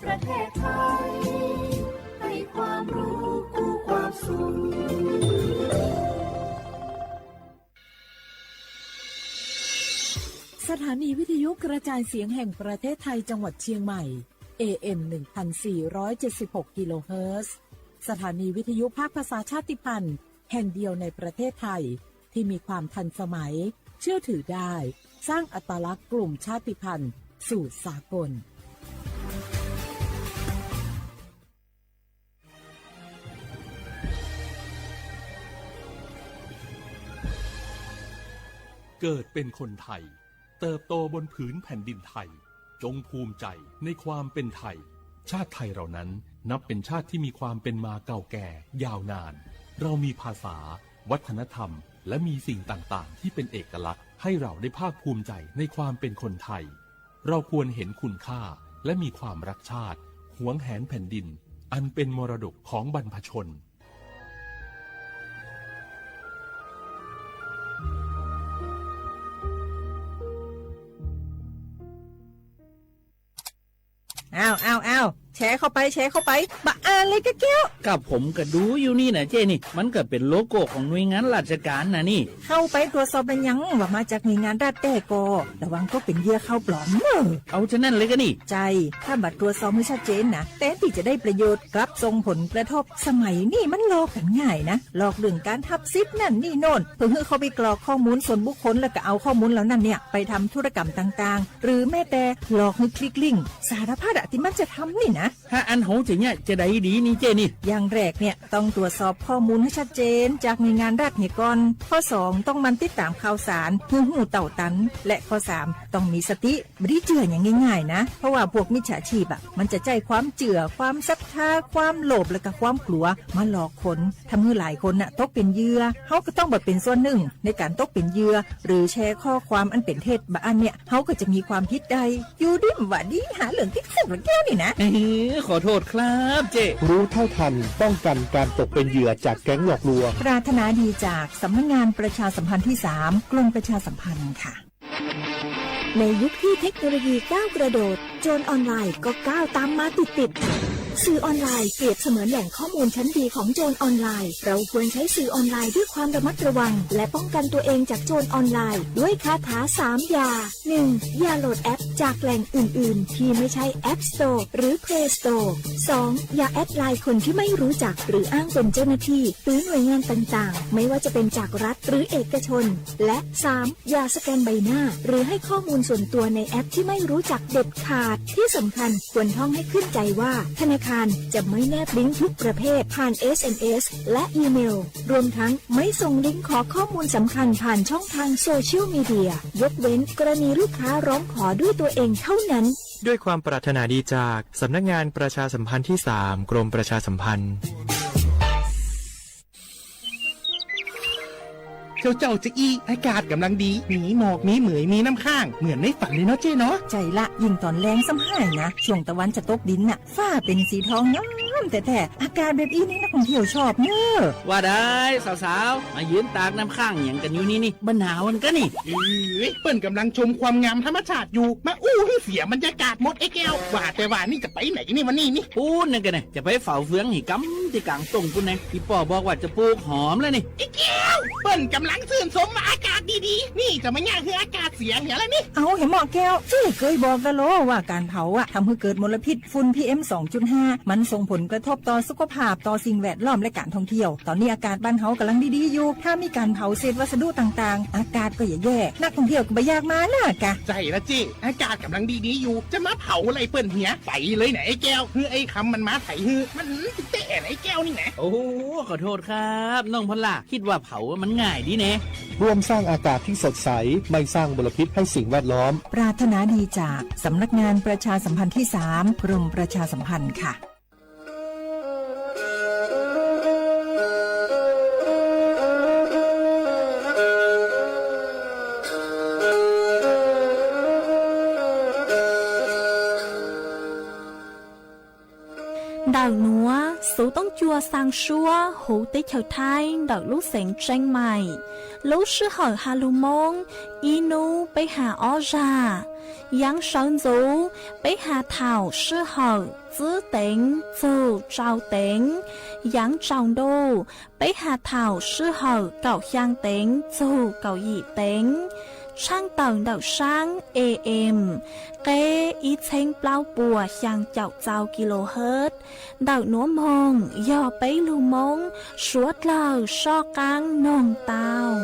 ประเทศไทยให้ความรู้กู้ความสุขสถานีวิทยุกระจายเสียงแห่งประเทศไทยจังหวัดเชียงใหม่ AM 1476 กิโลเฮิรตซ์สถานีวิทยุภาคภาษาชาติพันธุ์แห่งเดียวในประเทศไทยที่มีความทันสมัยเชื่อถือได้สร้างอัตลักษณ์กลุ่มชาติพันธุ์สู่สากลเกิดเป็นคนไทยเติบโตบนผืนแผ่นดินไทยจงภูมิใจในความเป็นไทยชาติไทยเรานั้นนับเป็นชาติที่มีความเป็นมาเก่าแก่ยาวนานเรามีภาษาวัฒนธรรมและมีสิ่งต่างๆที่เป็นเอกลักษณ์ให้เราได้ภาคภูมิใจในความเป็นคนไทยเราควรเห็นคุณค่าและมีความรักชาติหวงแหนแผ่นดินอันเป็นมรดกของบรรพชนอ้าวแชร์เข้าไปบะอ่านเลยกะแก้วกับผมก็ดูอยู่นี่นะเจ้นี่มันก็เป็นโลโก้ของหน่วยงานราชการนะนี่เข้าไปตรวจสอบเป็นยังว่ามาจากหน่วยงานรัฐแต่ก็ระวังก็เป็นเหยื่อเข้าปลอมเนอะเอาฉะนั้นเลยก็นี่ใจถ้าบัตรตรวจสอบไม่ชัดเจนนะแต่ที่จะได้ประโยชน์กลับส่งผลกระทบสมัยนี่มันหลอกกันง่ายนะหลอกเรื่องการทับซิปนั่นนี่โน่นเพื่อให้เขาไปกรอกข้อมูลส่วนบุคคลแล้วก็เอาข้อมูลเหล่านั้นเนี่ยไปทำธุรกรรมต่างๆหรือแม้แต่หลอกให้คลิกลิงก์สารพัดที่มันจะทำนี่นะถ้าอันโหจะเนี่ยจะได้ดีนี่เจ้นี่อย่างแรกเนี่ยต้องตรวจสอบข้อมูลให้ชัดเจนจากหน่วยงานรัฐเนี่ยก่อนข้อ2ต้องมันติดตามข่าวสารหูเต่าตันและข้อ3ต้องมีสติไม่ได้เจืออย่างง่ายๆนะเพราะว่าพวกมิจฉาชีพมันจะใจความเจือความศรัทธาความโลภและก็ความกลัวมาหลอกคนทำให้หลายคนตกเป็นเหยื่อเขาก็ต้องเป็นส่วนหนึ่งในการตกเป็นเหยื่อหรือแชร์ข้อความอันเป็นเท็จบางอันเนี่ยเขาก็จะมีความผิดใดอยู่ดิ้มว่าดีหาเหลืองที่สุดแก้วนี่นะขอโทษครับเจ้รู้เท่าทันป้องกันการตกเป็นเหยื่อจากแก๊งหลอกลวงปรารถนาดีจากสำนักงานประชาสัมพันธ์ที่3กรมประชาสัมพันธ์ค่ะในยุคที่เทคโนโลยีก้าวกระโดดโจรออนไลน์ก็ก้าวตามมาติดสื่อออนไลน์เปรียบเสมือนแหล่งข้อมูลชั้นดีของโจรออนไลน์เราควรใช้สื่อออนไลน์ด้วยความระมัดระวังและป้องกันตัวเองจากโจรออนไลน์ด้วยคาถา3อย่า 1. อย่าโหลดแอปจากแหล่งอื่นๆที่ไม่ใช่ App Store หรือ Play Store 2. อย่าแอดไลน์คนที่ไม่รู้จักหรืออ้างเป็นเจ้าหน้าที่หรือหน่วยงานต่างๆไม่ว่าจะเป็นจากรัฐหรือเอกชนและ 3. อย่าสแกนใบหน้าหรือให้ข้อมูลส่วนตัวในแอปที่ไม่รู้จักเด็ดขาดที่สำคัญควรท่องให้ขึ้นใจว่าธนาคารจะไม่แนบลิงก์ทุกประเภทผ่าน SMS และอีเมลรวมทั้งไม่ส่งลิงก์ขอข้อมูลสำคัญผ่านช่องทางโซเชียลมีเดียยกเว้นกรณีลูกค้าร้องขอด้วยตัวเองเท่านั้นด้วยความปรารถนาดีจากสำนักงานประชาสัมพันธ์ที่3กรมประชาสัมพันธ์เจ้าจะอีอากาศกำลังดีมีหมอกมีเหมยมีน้ำข้างเหมือนในฝันเลยเนาะเจ้เนาะใจละยิ่งตอนแรงซ้ำให้นะช่วงตะวันจะตกดินฟ้าเป็นสีทองงามแต่อากาศแบบนี้นักท่องเที่ยวชอบเนอะว่าได้สาวๆมายืนตากน้ำข้างอย่างกันอยู่นี่บรรหนาวมันก็นี่เปิ้นกำลังชมความงามธรรมชาติอยู่มาอู้ให้เสียบรรยากาศหมดไอ้แก้วว่าแต่ว่านี่จะไปไหนนี่วันนี้นี่ปูนนั่นกันเนี่ยจะไปเฝ้าเฟืองหิกำที่กลางตรงปูนเนี่ยพี่ป่อบอกว่าจะปลูกหอมแล้วนี่ไอ้แก้วเปิ้นกำลังชื่นชมอากาศดีๆนี่จะไม่ยากคืออากาศเสียเห็นแล้วนี่เอาเห็นหมอแก้วที่เคยบอกแล้วว่าการเผาทำให้เกิดมลพิษฝุ่น PM 2.5 มันส่งผลกระทบต่อสุขภาพต่อสิ่งแวดล้อมและการท่องเที่ยวตอนนี้อากาศบ้านเฮากำลังดีๆอยู่ถ้ามีการเผาเศษวัสดุต่างๆอากาศก็แย่นักท่องเที่ยวก็ไม่อยากมาน่ะกะใจละจี้อากาศกำลังดีๆอยู่จะมาเผาอะไรเปิ้นเหียไปเลยไหนไอ้แก้วคือไอ้คำมันมาไถฮือมันเตะไอ้แก้วนี่แหละโอ้ขอโทษครับน้องพล่าคิดว่าเผามันง่ายดีแน่ร่วมสร้างอากาศที่สดใสไม่สร้างมลพิษให้สิ่งแวดล้อมปรารถนาดีจากสำนักงานประชาสัมพันธ์ที่3กรมประชาสัมพันธ์ค่ะ ม Đào núa, số tông chua sang xua, hú tế chờ thai, đào lúc sáng tranh mày. Lúc sư hỏi hà lù mông, inu bế hà ó ra. Yang sơn dũ, bế hà thảo sư hỏi, giữ tính, dù trao tính. Yang trọng đô, bế hà thảo sư hỏi, cậu khang tính, dù cậu dị tính. Sang tầng đảo sáng AM, kế ý chênh bao bùa sang chào chào kHz. Đảo núa mông, do bấy lưu mông, suốt lờ so căng nông tàu.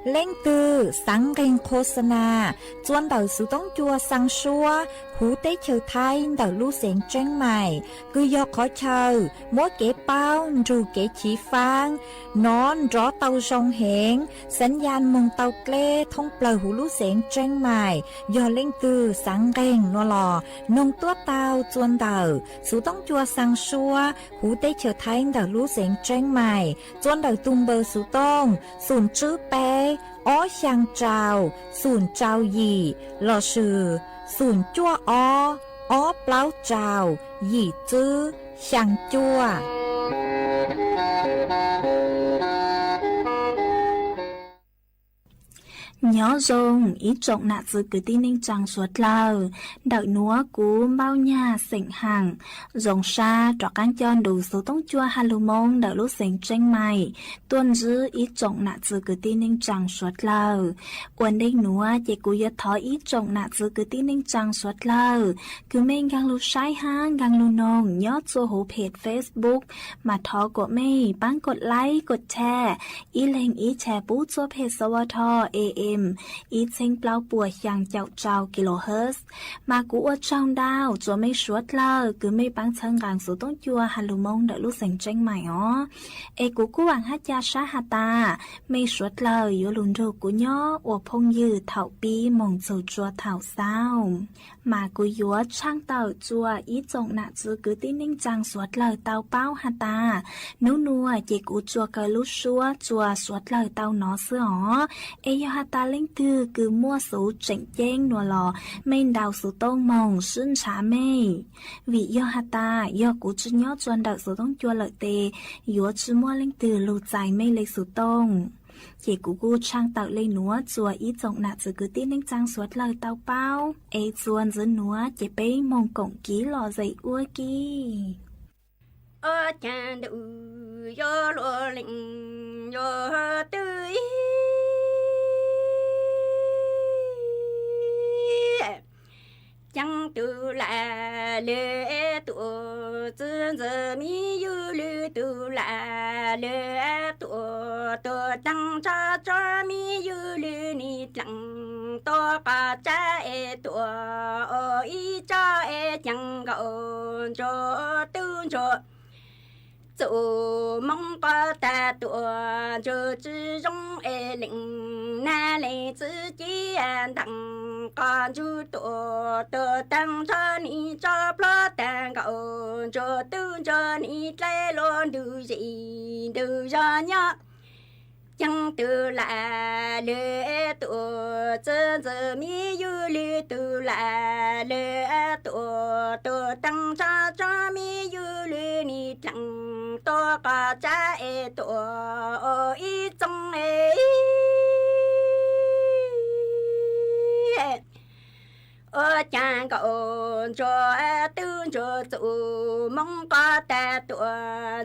Lên từ sáng kênh khô sana, chuan đầu sự tông chua sang xua, hú tế chờ thay đầu lưu sáng tranh mày, cứ do khó chờ, mỗi kế bao, rù kế chỉ phang, nón rõ tàu rong hẹn, sẵn gian mong tàu kê thông bờ hú lưu sáng tranh mày, do lên từ sáng kênh nó lò, nông tuốt tàu chuan đầu, sự tông chua sang xua, hú tế chờ thay đầu lưu sáng tranh mày, chuan đầu tung bờ sự tông, sùn chữ bé, ó sang trào, sùn trào gì, lò sử, sùn chua ó plau trào, gì chữ, sang chua. Nhớ dùng ý trọng nạ dư cứ tin ninh chẳng suốt lờ. Đợi núa cú bao nhà sỉnh hàng. Dòng xa trọ cán chọn đủ số tông chua hà lưu mông đợi lúc sỉnh tranh mày. Tuân dư ý trọng nạ dư cứ tin ninh chẳng suốt lờ. Quần đinh núa chỉ cú yết thó ý trọng nạ dư cứ tin ninh chẳng suốt lờ. Cứ mình gang lưu sai hang gang lưu nông nhớ cho hữu page Facebook. Mà thó của mày bán gột like gột share. Ý lên ý share bút cho page sơ thó AM. Ý chênh bao bùa yang chào chào kHz. Mà cú ở trong đào cho mấy suốt lờ. Cứ mấy bán chân gàng số tông chua hà lưu mông đợi lúc sành tranh mày ó. Ê cú hoàng hát cha sát hà ta. Mấy suốt lờ yếu lùn rô cú nhó. Ủa phong dư thảo bi mong dầu chua thảo sao. Mà cú yếu trang tàu chua ý trọng nạ dư cứ tin ninh chàng suốt lờ tao bao hà ta. Nú nua chỉ cú chua cờ lúc xua chua suốt lờ tao nó xưa ó. Ê yếu hà ta linh thư cứ mua số chỉnh chênh nùa lò mình đào số tông mong xuyên trả mê vì do hà ta do cú chứ nhó chuan đào số tông chua lợi tê yếu chứ mua linh thư lù dài mê lấy số tông chỉ cú trang tạo lên núa chùa ý trọng nạ chứ cứ tin ninh trang suốt lời tao bao ê chuan dưới núa chỉ bế mong cổng ký lò dậy ua kì chàng đủ do lùa lĩnh do tươi chẳng tu là lệ tu chân giờ mi yu lệ tu là lệ tu tu tăng cha mi yu lệ ni tăng to pa cha e tu y cha e chẳng gạo cho tu cho dù mong có ta tuổi cho chữ trong e lĩnh na lệ chữ chi an đặng con chú tuổi tự tăng cho ni cho lo tăng cậu cho tư cho ni lê luôn đủ gì đủ cho nhớ chẳng từ là lệ tuổi chân giờ mi yu lệ từ là lệ tuổi tự tăng cho mi yu lệ ni chẳng to cả cha e tuổi ý trong e chàng cậu cho tư cho chủ mong có ta tuổi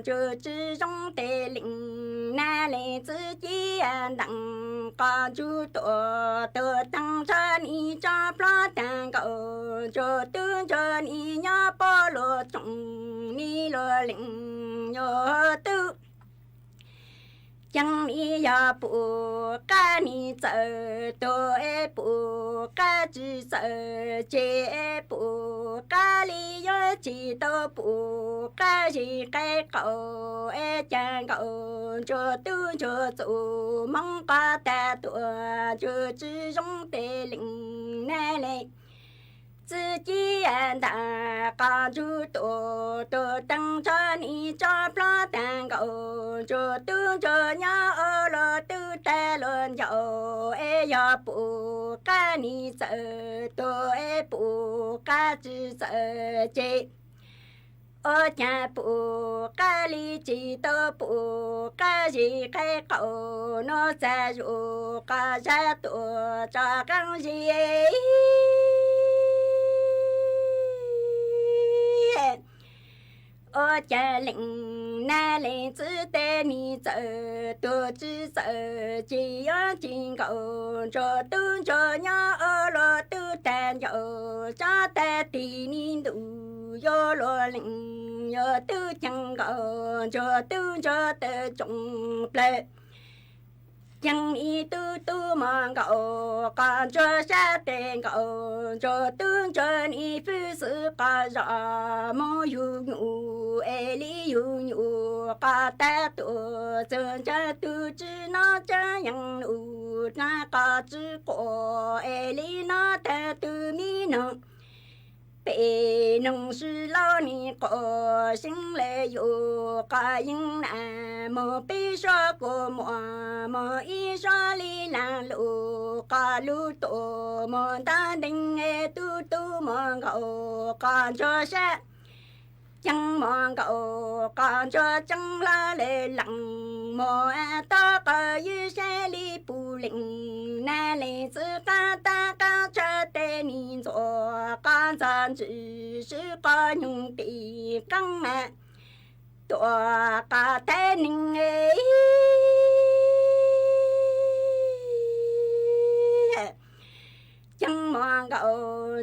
cho chữ trong tề lĩnh na lệ chữ chi đặng có chú tuổi tự tăng cho ni cho lo tàng cậu cho tư cho ni nhớ bỏ lô trọng ni lô lĩnh nhớ tư chẳng ni ya bu ca ni sợ tôi bu ca chỉ sợ chế bu ca li yo chỉ tôi bu ca chỉ cái cậu chẳng cậu cho tư cho chủ mong có ta tuổi cho chỉ trong tề lĩnh nè lệ 自己打高就多多等着你找不蛋糕，就等着鸟了都带轮脚，哎呀不赶你走，都哎不赶只走街。我家不干里几都不干里开口，那在如干啥多扎钢线。我家领那领子带你走，多只走这样进口，这东这鸟了都单有，扎在地里路要落领要都进口，这东这的种来。将你嘟嘟忙狗，赶着下蛋糕，这等着你不是个啥么有牛，爱里有牛，嘎达多，真正都知那这样路，那个只过爱里那的都没能。被农是老你个心来有个应难，莫被说过莫一说里难路个路多，莫打定哎嘟嘟莫狗干着啥。将莫狗干着将来来浪，莫大个雨山里不灵，那来自干大干着带你做，干咱只是个用的干啊，多个带你哎。将忙狗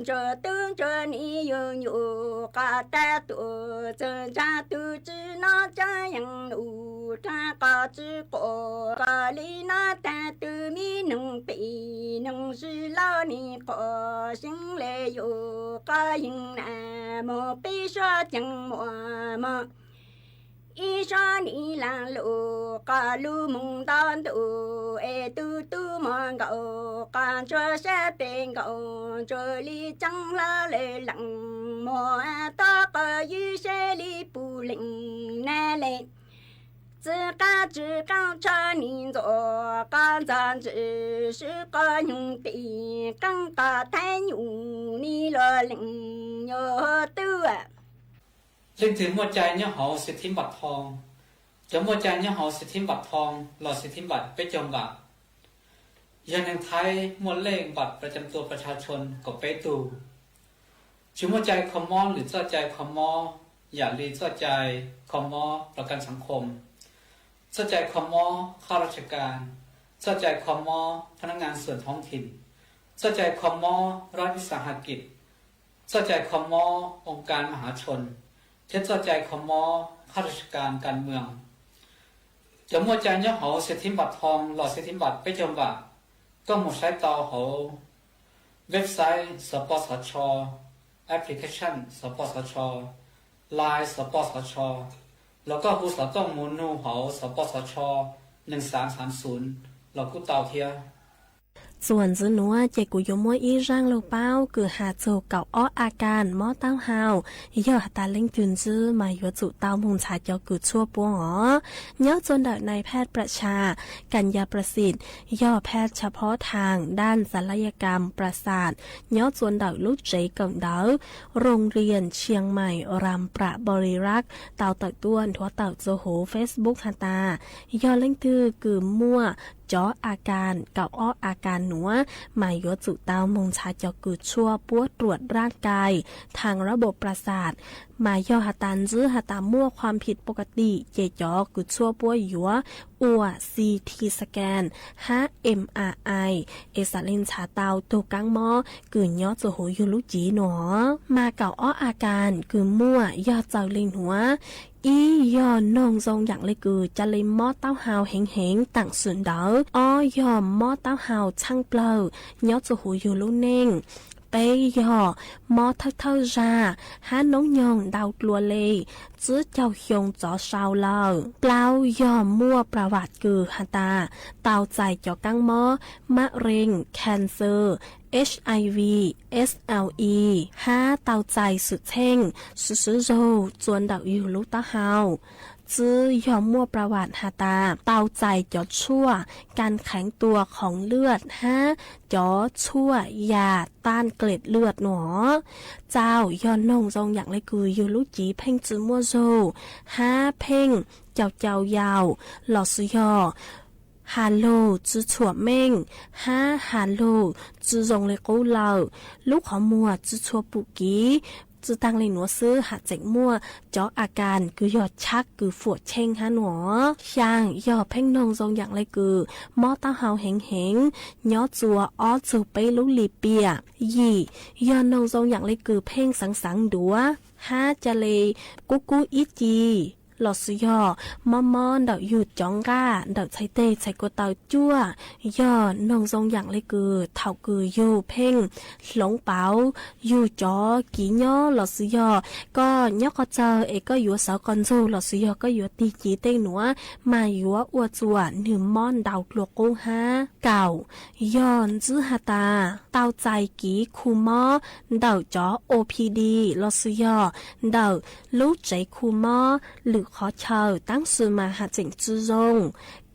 这等着你有嘎达多，这家都知那家样路，他嘎知过嘎里那达都没能被能是老你个心来有嘎应难莫被说将么。一说你拦路，嘎路梦到路，哎嘟嘟忙狗，干着下边狗，这里长老来浪，莫大个雨水里不灵难来，自家只刚着你做，刚咱只是个用的，刚个太牛，你了灵有多啊。นึกถึงหัวใจเนี่ยหอสิทธิบัตรทองจำหัวใจเนี่ยหอสิทธิบัตรทองหลอดสิทธิบัตรไปจมบัตรยันแห่งไทยมวลเลขบัตรประจำตัวประชาชนก็ไปตูชื่อหัวใจคอมมอหรือเจ้าใจคอมมออย่าลีเจ้าใจคอมมอประกันสังคมเจ้าใจคอมมอข้าราชการเจ้าใจคอมมอพนักงานส่วนท้องถิ่นเจ้าใจคอมมอรัฐวิสาหกิจเจ้าใจคอมมอองค์การมหาชนเจ้าใจคอมมอข้าราชการการเมืองจะมัวใจเนี่ยหอสิทธิบัตรทองหลอดสิทธิบัตรไปจมบัตรก็หมดใช้ต่อหอเว็บไซต์สปสช.แอปพลิเคชันสปสช.ไลน์สปสช.แล้วก็ผู้สอต้องมูนูหอสปสช1330แล้วก็เตาเทียส่วนจื้อหนัวเจกุยมัวอีร่างโลเป้าคือหาโจเก่าอ้ออาการหม้อเต้าเฮาย่อตาเล่งจุนจื้อมายัวจุเต้ามุงชาเจ้ากุดชั่วปัวหอย่อจนเดนายแพทย์ประชากัญญาประสิทธิ์ย่อแพทย์เฉพาะทางด้านศัลยกรรมประสาทย่อจนเดลูกเจก่งเดาโรงเรียนเชียงใหม่รำประบริรักษ์เต่าตักต้วนทัวเต่าโจโหเฟซบุ๊กฮาตาย่อเล่งตือคือมั่วจออาการเก่าอ้ออาการหนัวหมายยจุเต้ามงชาเจ้ากุดชั่วปัวตรวจร่างกายทางระบบประสาทหมายย่อหาตันจื้อหาตามั่วความผิดปกติเจจอกุดชั่วปัวยัวอัวซีทีสแกน5 MRI เอสาลินชาเตาตัวกังมอกืนย่อจะโหยูลุจีหนอมาเก่าอ้ออาการคือมั่วย่อเจ้าลิงหัวอีย่อนงทรงอย่างเลยคือจะเลยหม้อเต้าหาวเฮงๆต่างส่วนเดออ้อยอมหม้อเต้าหาวช่างเปล่าย่อจะหูอยู่ลูกเน่ง bây giờ mò thơ ra há nóng nhon đau lùa lì chứ chào hiông gió sao lờ bao giờ muaประวัติคือฮาตาเตาใจเจาะกังมอมะเร็ง cancer HIV SLE ห้าเตาใจสุดเท่งสุดโซจวนดาวอยู่ลูกตาเฮาจื้อยอมมั่วประวัติฮาตาเตาใจจอชั่วการแข็งตัวของเลือดฮะจอชั่วยาต้านเกล็ดเลือดหนอเจ้ายอนนงทรงอย่างไรคืออยู่ลูกจีเพ่งจื้อมั่วโซฮะเพ่งเจ้ายาวหลอดสุยอฮาโลจื้อถั่วเม่งฮะฮาโลจื้อทรงเลยกูเหล่าลูกของมัวจื้อชัวปุกีจื้อตั้งเลยหนัวซื้อหาเจ็กมั่วเจาะอาการคือยอดชักคือฝวดเช่งฮะหนัวช่างยอดเพ่งนงทรงอย่างไรคือมอเต้าเฮาเหงย้อจัวอ้อจูไปลุลีเปียยี่ยอดนงทรงอย่างไรคือเพ่งสังดัวฮะจะเลยกุอีจีหลอดสุยอมอเดาหยุดจ้องก้าเดาใช้เตะใช้กดเตาจั่วยอดนงทรงอย่างไรคือเท่าคืออยู่เพ่งหลงเป๋าอยู่จอกี่ย่อหลอดสุยอก็ย่อก็เจอก็อยู่เสาคอนโซหลอดสุยอก็อยู่ตีจีเต้หนัวมาอยู่อวดจัวหนึ่งม่อนเดาหลวกกูฮะเก่าย้อนจื้อฮาตาเตาใจกี่คูมอเดาจอ OPD หลอดสุยอเดาลูกใจคูมอหรือขอเชิญตั้งสื่อมาหาจิงจื้อจง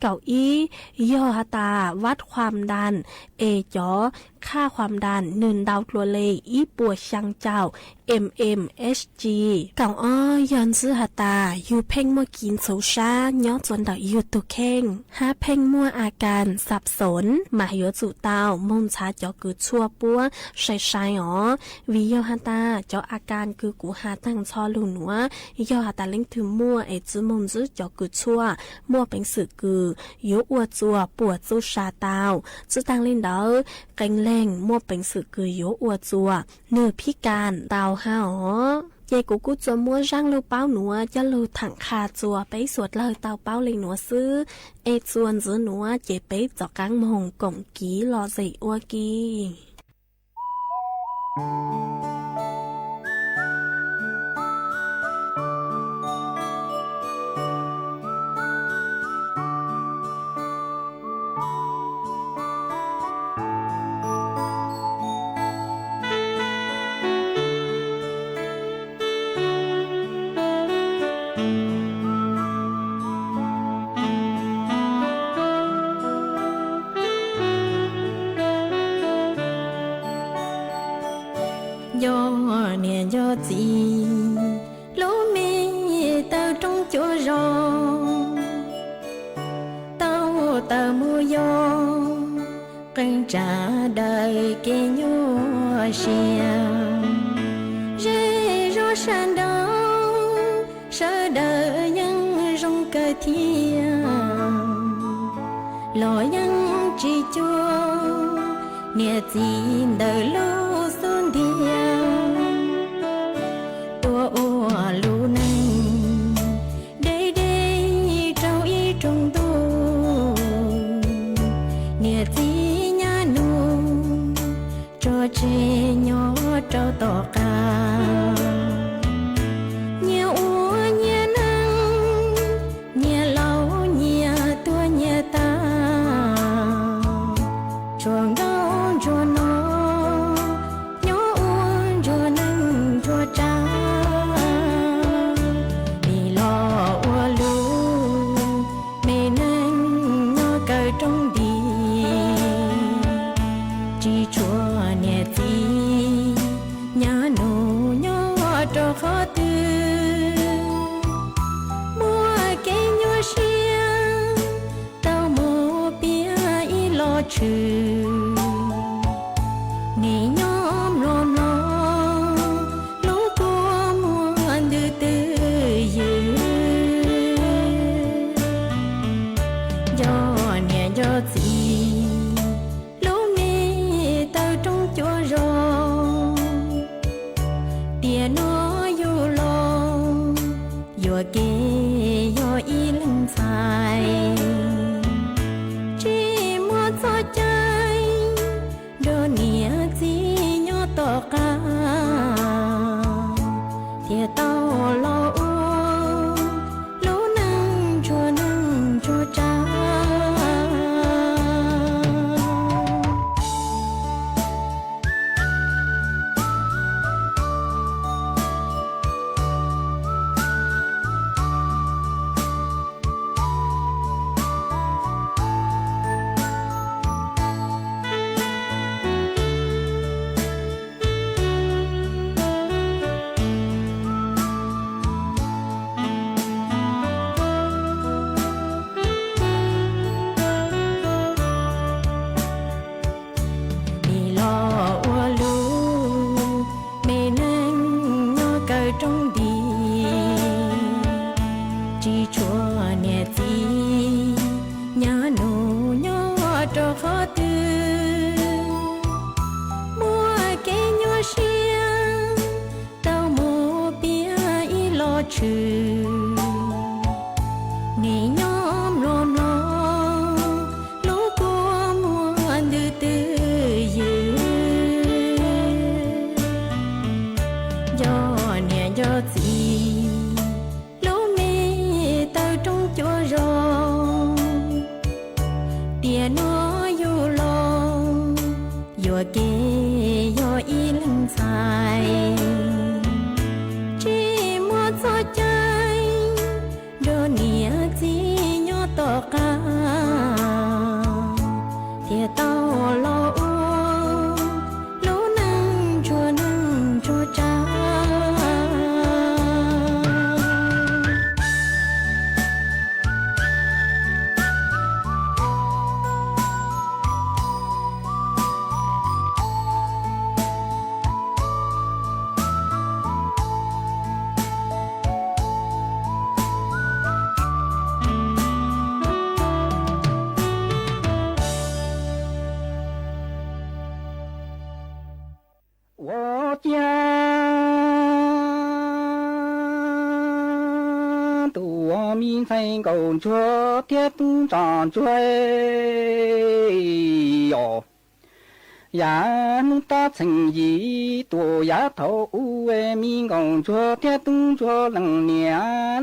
เก่าอี้ย่อฮาตาวัดความดันจอค่าความดัน1 ดาวตัวเลอีปัวชังเจ้า mmHg เก่าอ้อยอนซื้อฮาตาอยู่เพ่งมัวกินโซชาย้อจนดอกอยู่ตุเข่งหาเพ่งมัวอาการสับสนมาเหยอจุเตามุนชาจอคือชั่วปัวใช่อ๋อวิย่อฮาตาจออาการคือกูหาตั้งชอลุนหัวย่อฮาตาเล่งถึงมัวจื้อมุนจื้อจอคือชั่วมัวเป็นสื่อคือยุอวดจัวปวดจูชาเตาจื้อตังเล่นเดอเก่งแรงมั่วเป็นสื่อคือยุอวดจัวเนื้อพิการเตาห้าอ๋อยายกูจัวมัวร่างลูเป้าหนัวจะลูถังคาจัวไปสวดเลยเตาเป้าเลยหนัวซื้อจวนจื้อหนัวเจไปจอกกลางมงกงกีรอใส่อัวกีtrả đời kê nhua xiang rê rô san đông sơ đời nhân rong cơ thiên lo nhân chỉ chua nia tin đời lô xuân thiên tua ô lù nâng đây đây trâu y trong tu nia tin chê nhỏ trâu tỏ ca nhẹ úa nhẹ nắng nhẹ lâu nhẹ tua nhẹ ta chuồng đau chua nó nhỏ uốn chua nắng chua cha vì lo úa lu mê nắng nhỏ cờ trong đi chỉ chua khó tư mua cây nhua xiang tao mua bia y lo trừ nỉ nhóm lom lo lũ tua muôn từ từ dư do nè do gì lũ mê tao trong chỗ rồi tiền nó yo kê yo y lưng dài chỉ mua cho trái đồ nia chỉ nhỏ tỏ ca thiệt tao lo lũ nâng chua cha cầu chúa thiết tròn chuối yo ya nu ta thành gì tổ ya thâu uê min cầu chúa thiết chúa lăng nia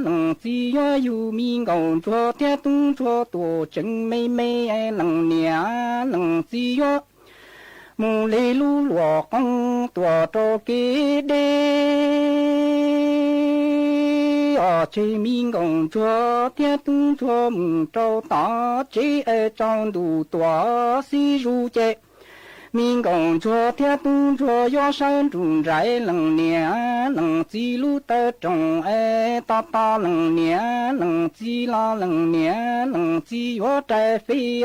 lăng chi yo yu min cầu chúa thiết chúa tổ chân mây mây lăng nia lăng chi yo mù lê lu lùa con tổ trò kế đê chế min công chúa thiết chúa mùng trâu tỏ chế trong đủ tỏa si ru chế min công chúa thiết chúa do sơn trùng rải lần nia lần chi lu tơ trồng ta ta lần nia lần chi la lần nia lần chi yo trái phi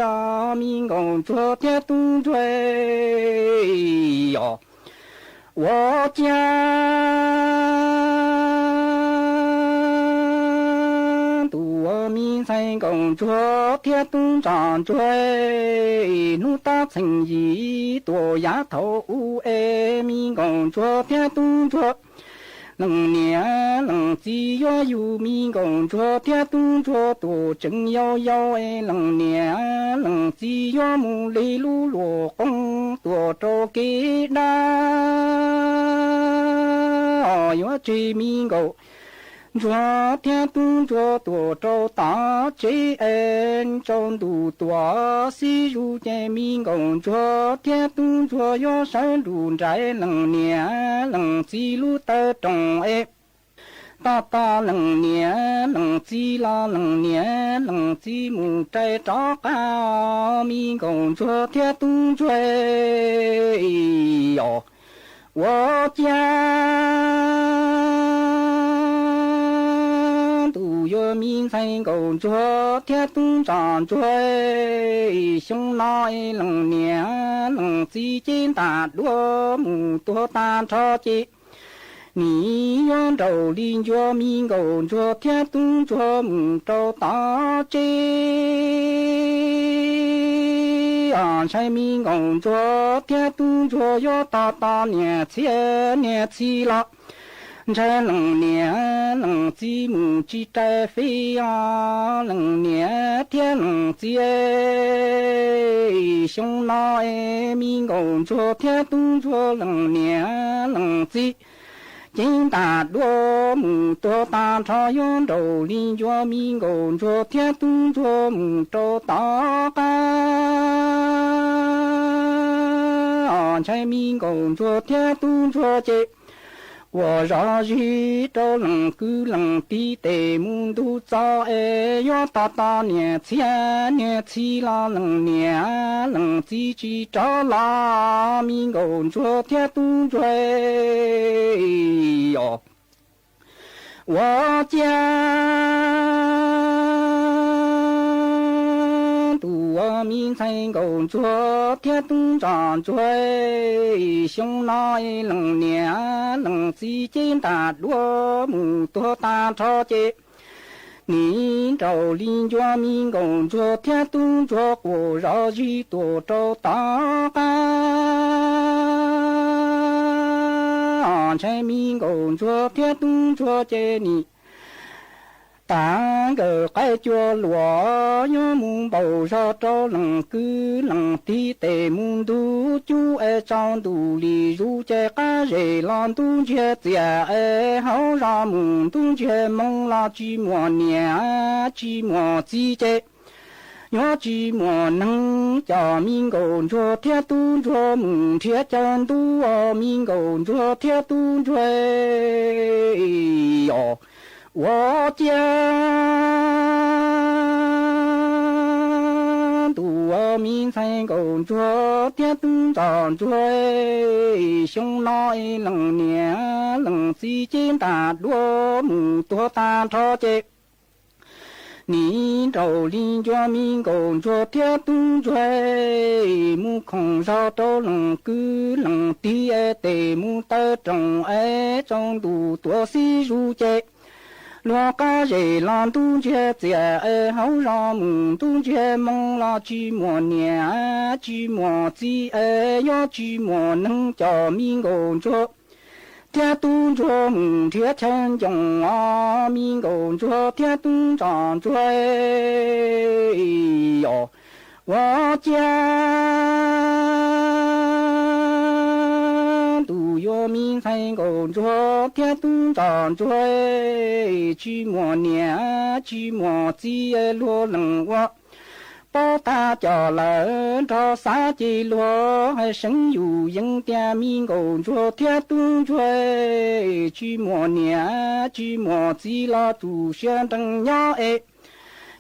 min công chúa thiết chúa yo wo min sai công chúa thiết tròn chuối nu ta thành gì tổ giá thâu ê min công chúa thiết chúa lăng nia lăng chi yo yu min công chúa thiết chúa tổ chân yo yo lăng nia lăng chi yo mu lê lu lùa công tổ trâu kế đa yo chi min cầu chúa thiết chúa tổ trâu tá chế en trong đủ tòa si ru chế min công chúa thiết chúa yo sơn rùn trái lăng nia lăng chi lu tơ trồng ta ta lăng nia lăng chi la lăng nia lăng chi mù trái chó cao min công chúa thiết chúa yo wo tu yo min sai công chúa thiết tròn chuối sông nói lăng nia lăng chi trên ta đua mù tua ta cho chi ni yon đầu linh chúa min công chúa thiết chúa mù trâu ta chi sai min công chúa thiết chúa yo ta ta nia chi la trái lần nhẹ lần chi mù chi trái phi à lần nhẹ thiên lần chi sông nói mi ngôn cho thiên tung cho lần nhẹ lần chi chính ta đua mù to ta cho yon đầu linh cho mi ngôn cho thiên tung cho mù to ta ca trái mi ngôn cho thiên tung cho chế 我让日照冷够冷的对门都早哎要大大年前年起啦冷年冷自己找啦民工昨天都追哟，我家都我民成工昨天都长追，熊那冷年。 冷自己打落木多大超节，你找邻居民工作天都做过绕去多找大干，全民工作天都做节你。 当个该叫罗有门包上找人个人的对门都就爱长度里如这个人浪都觉在爱好让门都觉梦啦寂寞年寂寞季节，要寂寞能叫民工作天都做门天真都民工作天都做哟。 我家都我民成工作天都长追，熊那冷年冷时间大落木多大超节，你找邻居民工作天都追，木空少到冷个冷地爱对木到种爱种都多些如节。 罗家人浪都觉在爱好让门都觉梦啦寂寞年寂寞季爱要寂寞能叫民工作，天都做门天天中啊民工作天都长追哟，我家。 都有民成工作，天都长追，寂寞年寂寞季落冷我，包大家人找三季落，还生有应点民工作，天都追，寂寞年寂寞季了主选等鸟哎。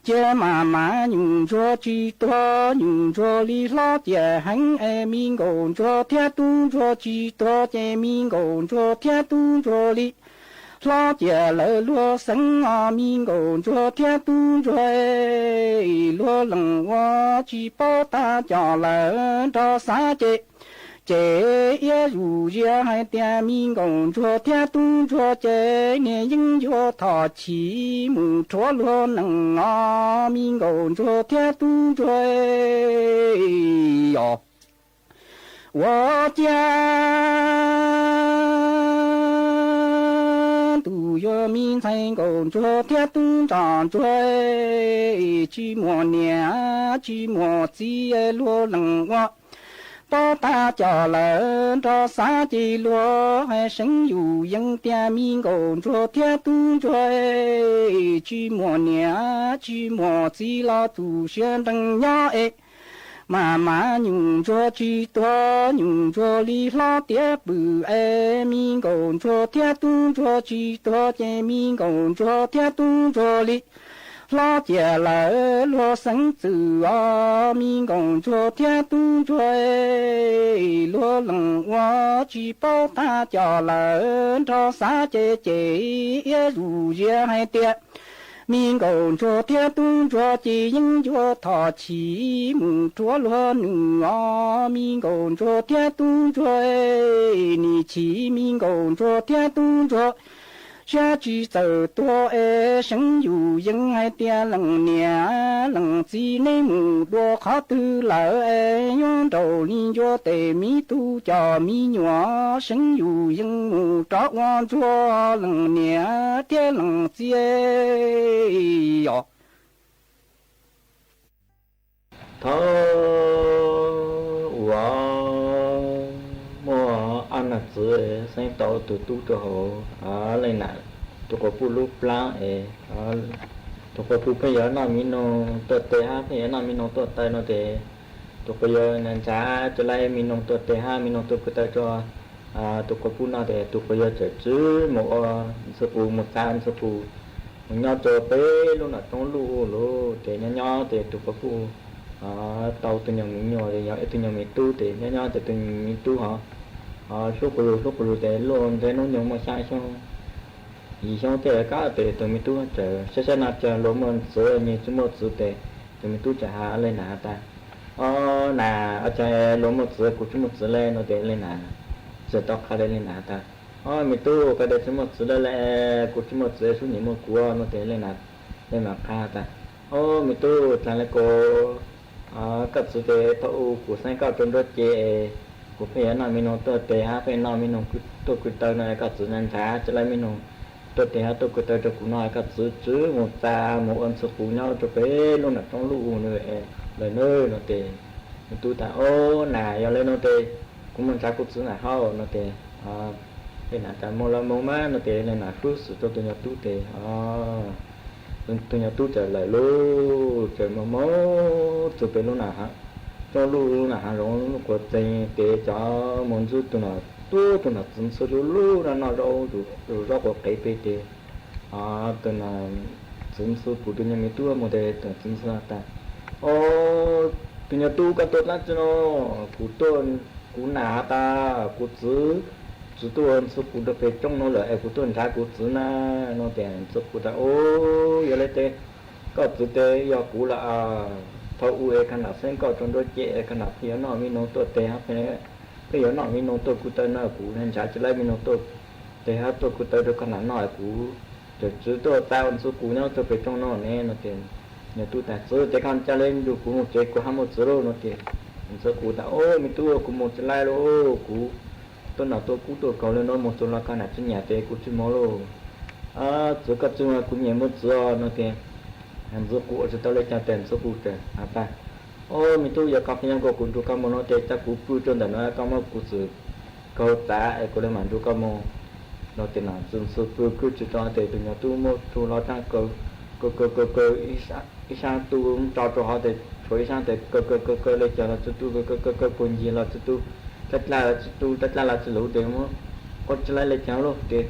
姐妈妈用着几多，用着里老姐很爱民工作，天都着几多，姐民工作天都着里老姐来落生啊，民工作天都着落冷我去包大家人找三姐。 这也如今还点民工作，天都做这年应着他起木着落能啊，民工作天都做哟，我家都有民成工作，天都长追，寂寞年寂寞季落能我。 包大家人找三季落，还生有应点民工作，天都追，寂寞年寂寞季了主选等鸟哎，慢慢用着几多，用着里老爹不爱民工作，天都着几多，见民工作，天都着里。 老姐来落生子啊，民工作天都追，落冷我去包大家人找三姐姐也如也还爹，民工作天都做接应着他起木着落女啊，民工作天都追，你起民工作天都做。cha chỉ sợ tua sinh dù dân hai tia lần nhẹ lần chỉ nên mù đua khó tư lỡ nhon đầu ni cho tề mi tu cho mi nhỏ sinh dù dân mù trót ngon chua lần nhẹ tia lần chỉ yo thơ mua ăn là chữ sinh tàu từ tu cho họ lên nè tụi có phụ lúc lang tụi có phụ bây giờ nó mình nó tụi tê ha bây giờ nó mình nó tụi tay nó tê tụi bây giờ nên trả cho lại mình nó tụi tê ha mình nó tụi cái tay cho tụi có phụ nó tê tụi bây giờ chỉ chữ một số phụ một trăm số phụ một nhau cho bé luôn là trong lũ luôn tê nhau tê tụi có phụ tàu từ nhà mình nhỏ thì từ nhà mình tu thì nhau từ mình tu họ số bự để luôn để nó nhung mà sai xong gì xong thì cả để từ mình tu chờ sẽ nạp chờ lỗ mình sửa như chúng một sửa để từ mình tu trả lên nà ta nà ở chờ lỗ một sửa của chúng một sửa lên nó để lên nà giờ tao khai lên nà ta mình tu cái để chúng một sửa lên của chúng một sửa xuống những một của nó để lên nà lên mà khai ta mình tu thằng lại cô cấp số đề thâu của sang cao trong đó chế của phía nào mình nói tôi tế ha phía nào mình nói tôi cứ tới này cấp số nhanh trả cho lại mình nói tôi tế ha tôi cứ tới cho cũng nói cấp số chứ một ta một ân số của nhau cho bé luôn là trong lũ nữa lời nơi nó tế tôi ta nà giờ lên nó tế cũng mình trả cấp số là hao nó tế cái nào trả một là một má nó tế nên là phước sự cho tôi nhập tu tế tôi nhà tu trở lại luôn trời mà mó chụp về luôn nào hả cho luôn nào hả rồi lúc có tiền để cho muốn giúp tôi nào chính sự luôn là nó đâu rồi ra có cái bê tê tôi là chính sự của tôi nhà mình tu một đề tôi chính sự ta tôi nhà tu cái tốt lắm cho nó của tôi của nà ta của chú tôi số phụ được về trong nó là của tôi ra của chú na nó tiền số phụ ta giờ lấy thế có chú thế giờ cũ là thâu uế khăn nào xem có trong đôi chế khăn nào phía nó mình nó tôi thế hấp bây giờ nó mình nó tôi của tôi nó cũ nên trả cho lấy mình nó tôi thế hấp tôi của tôi được khăn nào nói cũ rồi chú tôi tao số cũ nhau tôi về trong nó nè nó tiền nhà tôi ta số thế khăn trả lên được của một chế của hai một số nó tiền số cũ ta mình tôi của một chế lại luôn cũ tôi nào tôi cú tôi cầu lên nó một số là cái này trên nhà thế của chú máu luôn số các chú là cũng nhiều một số nó tiền hàng số cũ cho tôi lấy trả tiền số cũ tiền ta mình tôi giờ cặp nhau có cùng chú cam nó tiền ta cũ cũ cho nên nó cam cũ sự cầu ta có lên màn chú cam nó tiền nào dùng số cũ chú cho tiền từ nhà tôi một chú nó trang cầu ít sang tu cho họ để rồi sang để cơ lấy cho nó chú cơ quân gì là chú tất là chỉ lũ tiền mà có chỉ lấy cháu luôn tiền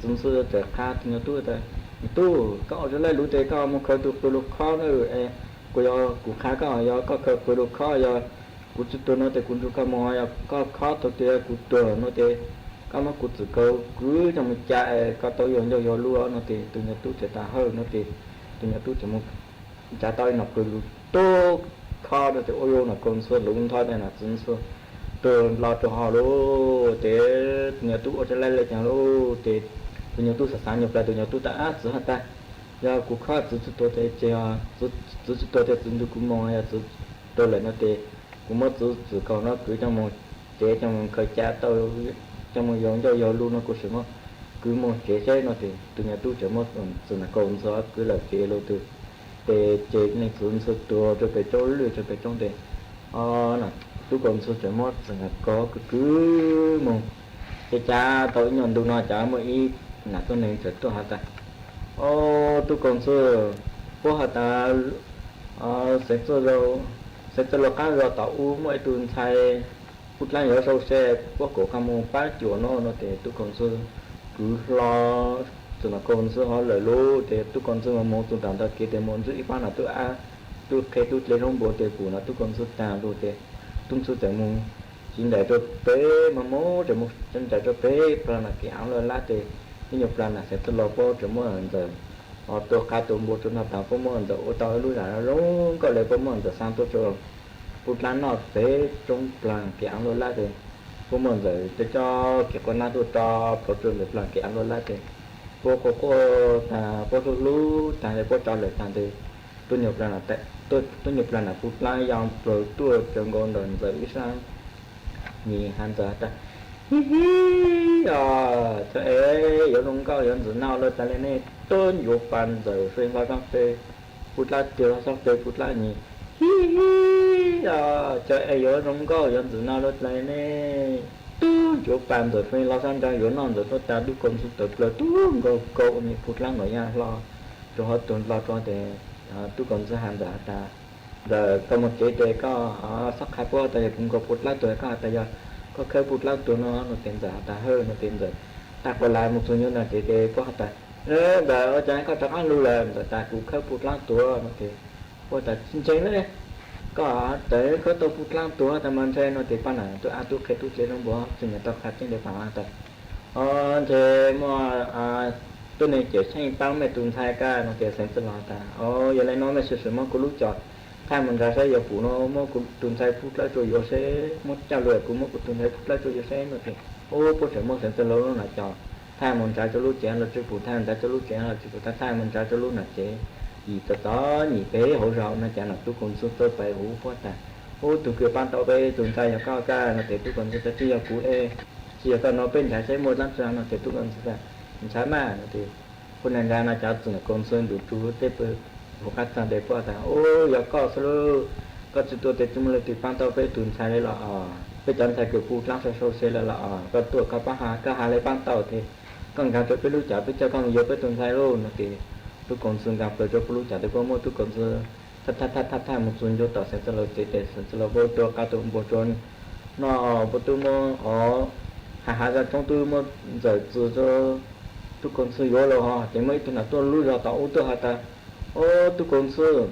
chúng tôi sẽ khai thì nhau tôi có chỉ lấy lũ tiền có một khởi tụ lũ khó nữa của giờ của khai có giờ có khởi lũ khó giờ của chúng tôi nói thì cũng chúng có có khó thôi tiền của tôi nói thì có một cuộc câu cứ trong một chạy có tôi giờ luôn nói thì từ nhà tôi sẽ ta hơn nói thì từ nhà tôi sẽ một trả tôi nộp rồi tôi khó rồi thì ôi là con số lũ thôi đây là chính số tôi lo cho họ luôn để nhà tôi ở trên lại chẳng luôn để tôi nhà tôi sẽ sáng nhập lại tôi nhà tôi đã giữ hết ta giờ cuộc khó giữ tôi thấy chơi giữ tôi thấy giữ cũng mong hay giữ tôi lại nó để cũng mất giữ còn nó cứ trong một chế trong khởi cha tôi trong một giống cho giờ luôn nó có sự mất cứ một chế chơi nó thì tôi nhà tôi chỉ mất sự là còn số cứ là chế luôn từ để chế này xuống số tôi cho cái chỗ lừa cho cái trong để nè tôi còn số trẻ mót là có cứ một cái cha tôi nhận được nó trả một ít là tôi nên sẽ tôi hả ta tôi còn số có hả ta sẽ cho lo cá rồi tàu mỗi tuần thay phút lại ở sau xe có cổ cam một bát chùa nó thì tôi còn số cứ lo rồi là còn số họ lời lô thì tôi còn số mà một tuần tạm thật kia thì một rưỡi bao là tôi khi tôi lấy rong bộ thì của nó tôi còn số tạm rồi thì tung số chạy mùng chính để cho bé mà mố chạy một chân chạy cho bé là cái áo lên lá thì cái nhục là sẽ tôi lo po cho mỗi lần giờ tôi khai tôi mua cho nó tạo có mỗi lần giờ ô tô lui lại nó có lẽ có mỗi lần giờ sang tôi cho một lần nó sẽ trong là cái áo lên lá thì có mỗi lần giờ để cho cái con nào tôi cho có trường được là cái áo lên lá thì bố cô ta bố lú ta để bố cho lại ta thì tôi nhập là tệ tôi nhập là phút lai dòng rồi tôi trường gòn đồn rồi sang nhì han giờ ta hi hi cho ấy有龙高人子闹了在那蹲有班的所以发上飞phút lai tiêu上飞phút lai nhì hi hi cho ấy有龙高人子闹了在那蹲有班的所以老三张有弄的说ta đi cùng sự tập là tu go nhì phút lai nói nha lo cho họ tuần lo cho để tu còn sẽ han giờ ta giờ có một chế đề có sắc khai qua tại cũng có phút lai tuổi có tại giờ có khơi phút lai tuổi nó tiền giả ta hơn nó tiền giả ta còn lại một số như là chế đề có ta giờ ở trái có chắc ăn lưu là ta cũng khơi phút lai tuổi nó thì qua ta chính chính đấy có tới có tôi phút lai tuổi ta mình xem nó thì pan này tôi ăn tôi khơi tôi chơi nó bỏ thì nhà ta khai trên để phẳng ta thì mà tôi này chỉ xem bao mẹ tuần thay ca nó thì sẽ lo ta giờ này nó mới sử mà có lúc chọn thay mình ra sẽ giờ phụ nó mà tuần thay phút lại rồi giờ sẽ mất trao lừa cũng mất tuần thay phút lại rồi giờ sẽ nó thì có thể mất sẽ lâu nó là chọn thay mình ra cho lúc chén là chữ phụ thay mình ra cho lúc chén là chữ phụ thay mình ra cho lúc là chế gì đó nhị bé hỗ trợ nó chẳng là tôi còn số tôi phải hú quá ta tụi kia ban đầu về tuần thay giờ cao ca nó thì tôi còn sẽ chia cú chia cái nó bên trái sẽ một lát ra nó thì tôi còn sẽ trái mà thìคนนั้นนะจะจุดคอนเซิร์นดูดูเตปโฟกัสทางเด็กว่าแต่อยากก็สรุปก็จุดตัวเด็กจุ่มเลยติดปั้นต่อไปตุนใช้เลยละไปจันทร์ใช้เกี่ยวกับร่างโซเชียลเลยละก็ตัวกับปัญหาก็หาอะไรปั้นต่อทีก็การจะไปรู้จักไปเจอกันเยอะไปตุนใช้โลกนะทีทุกคนซึ่งการไปจะรู้จักแต่ก็มั่วทุกคนซึ่งถ้ามันส่วนโยต่อเสร็จเราเตะเสร็จเราโบตัวการตัวโบจนนอโบตัวมั่วหากันtrongตัวมั่วจะจุดtu con sư vô rồi ha thì mấy tuần nào tôi lui rồi tao tôi hả ta tu con sư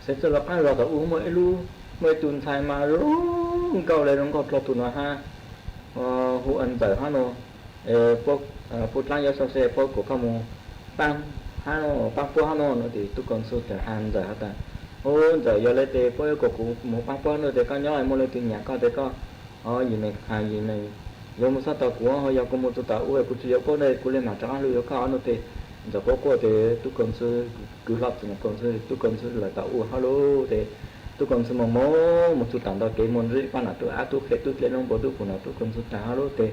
sẽ cho lập ai rồi tao uống mấy lu mấy tuần thay mà luôn câu này nó còn lo tuần nào ha hú ăn giờ ha nó bột lang yêu xe bột của các mồ băng ha nó băng bột ha nó thì tu con sư sẽ ăn giờ hả ta giờ giờ lấy tiền bột của một băng bột nữa thì có nhớ mua lấy tiền nhà có thì có gì này hàng gì này giờ một số tàu của họ giờ có một số tàu uống cũng chỉ có đây cũng lên mặt trắng lưu có nó thì giờ có qua thì tôi còn sư cứ lắp thì còn sư tôi còn sư là tàu uống hello thì tôi còn sư một số tàu đó cái món gì quan là tôi lên ông bố tôi cũng là tôi còn sư tàu hello thì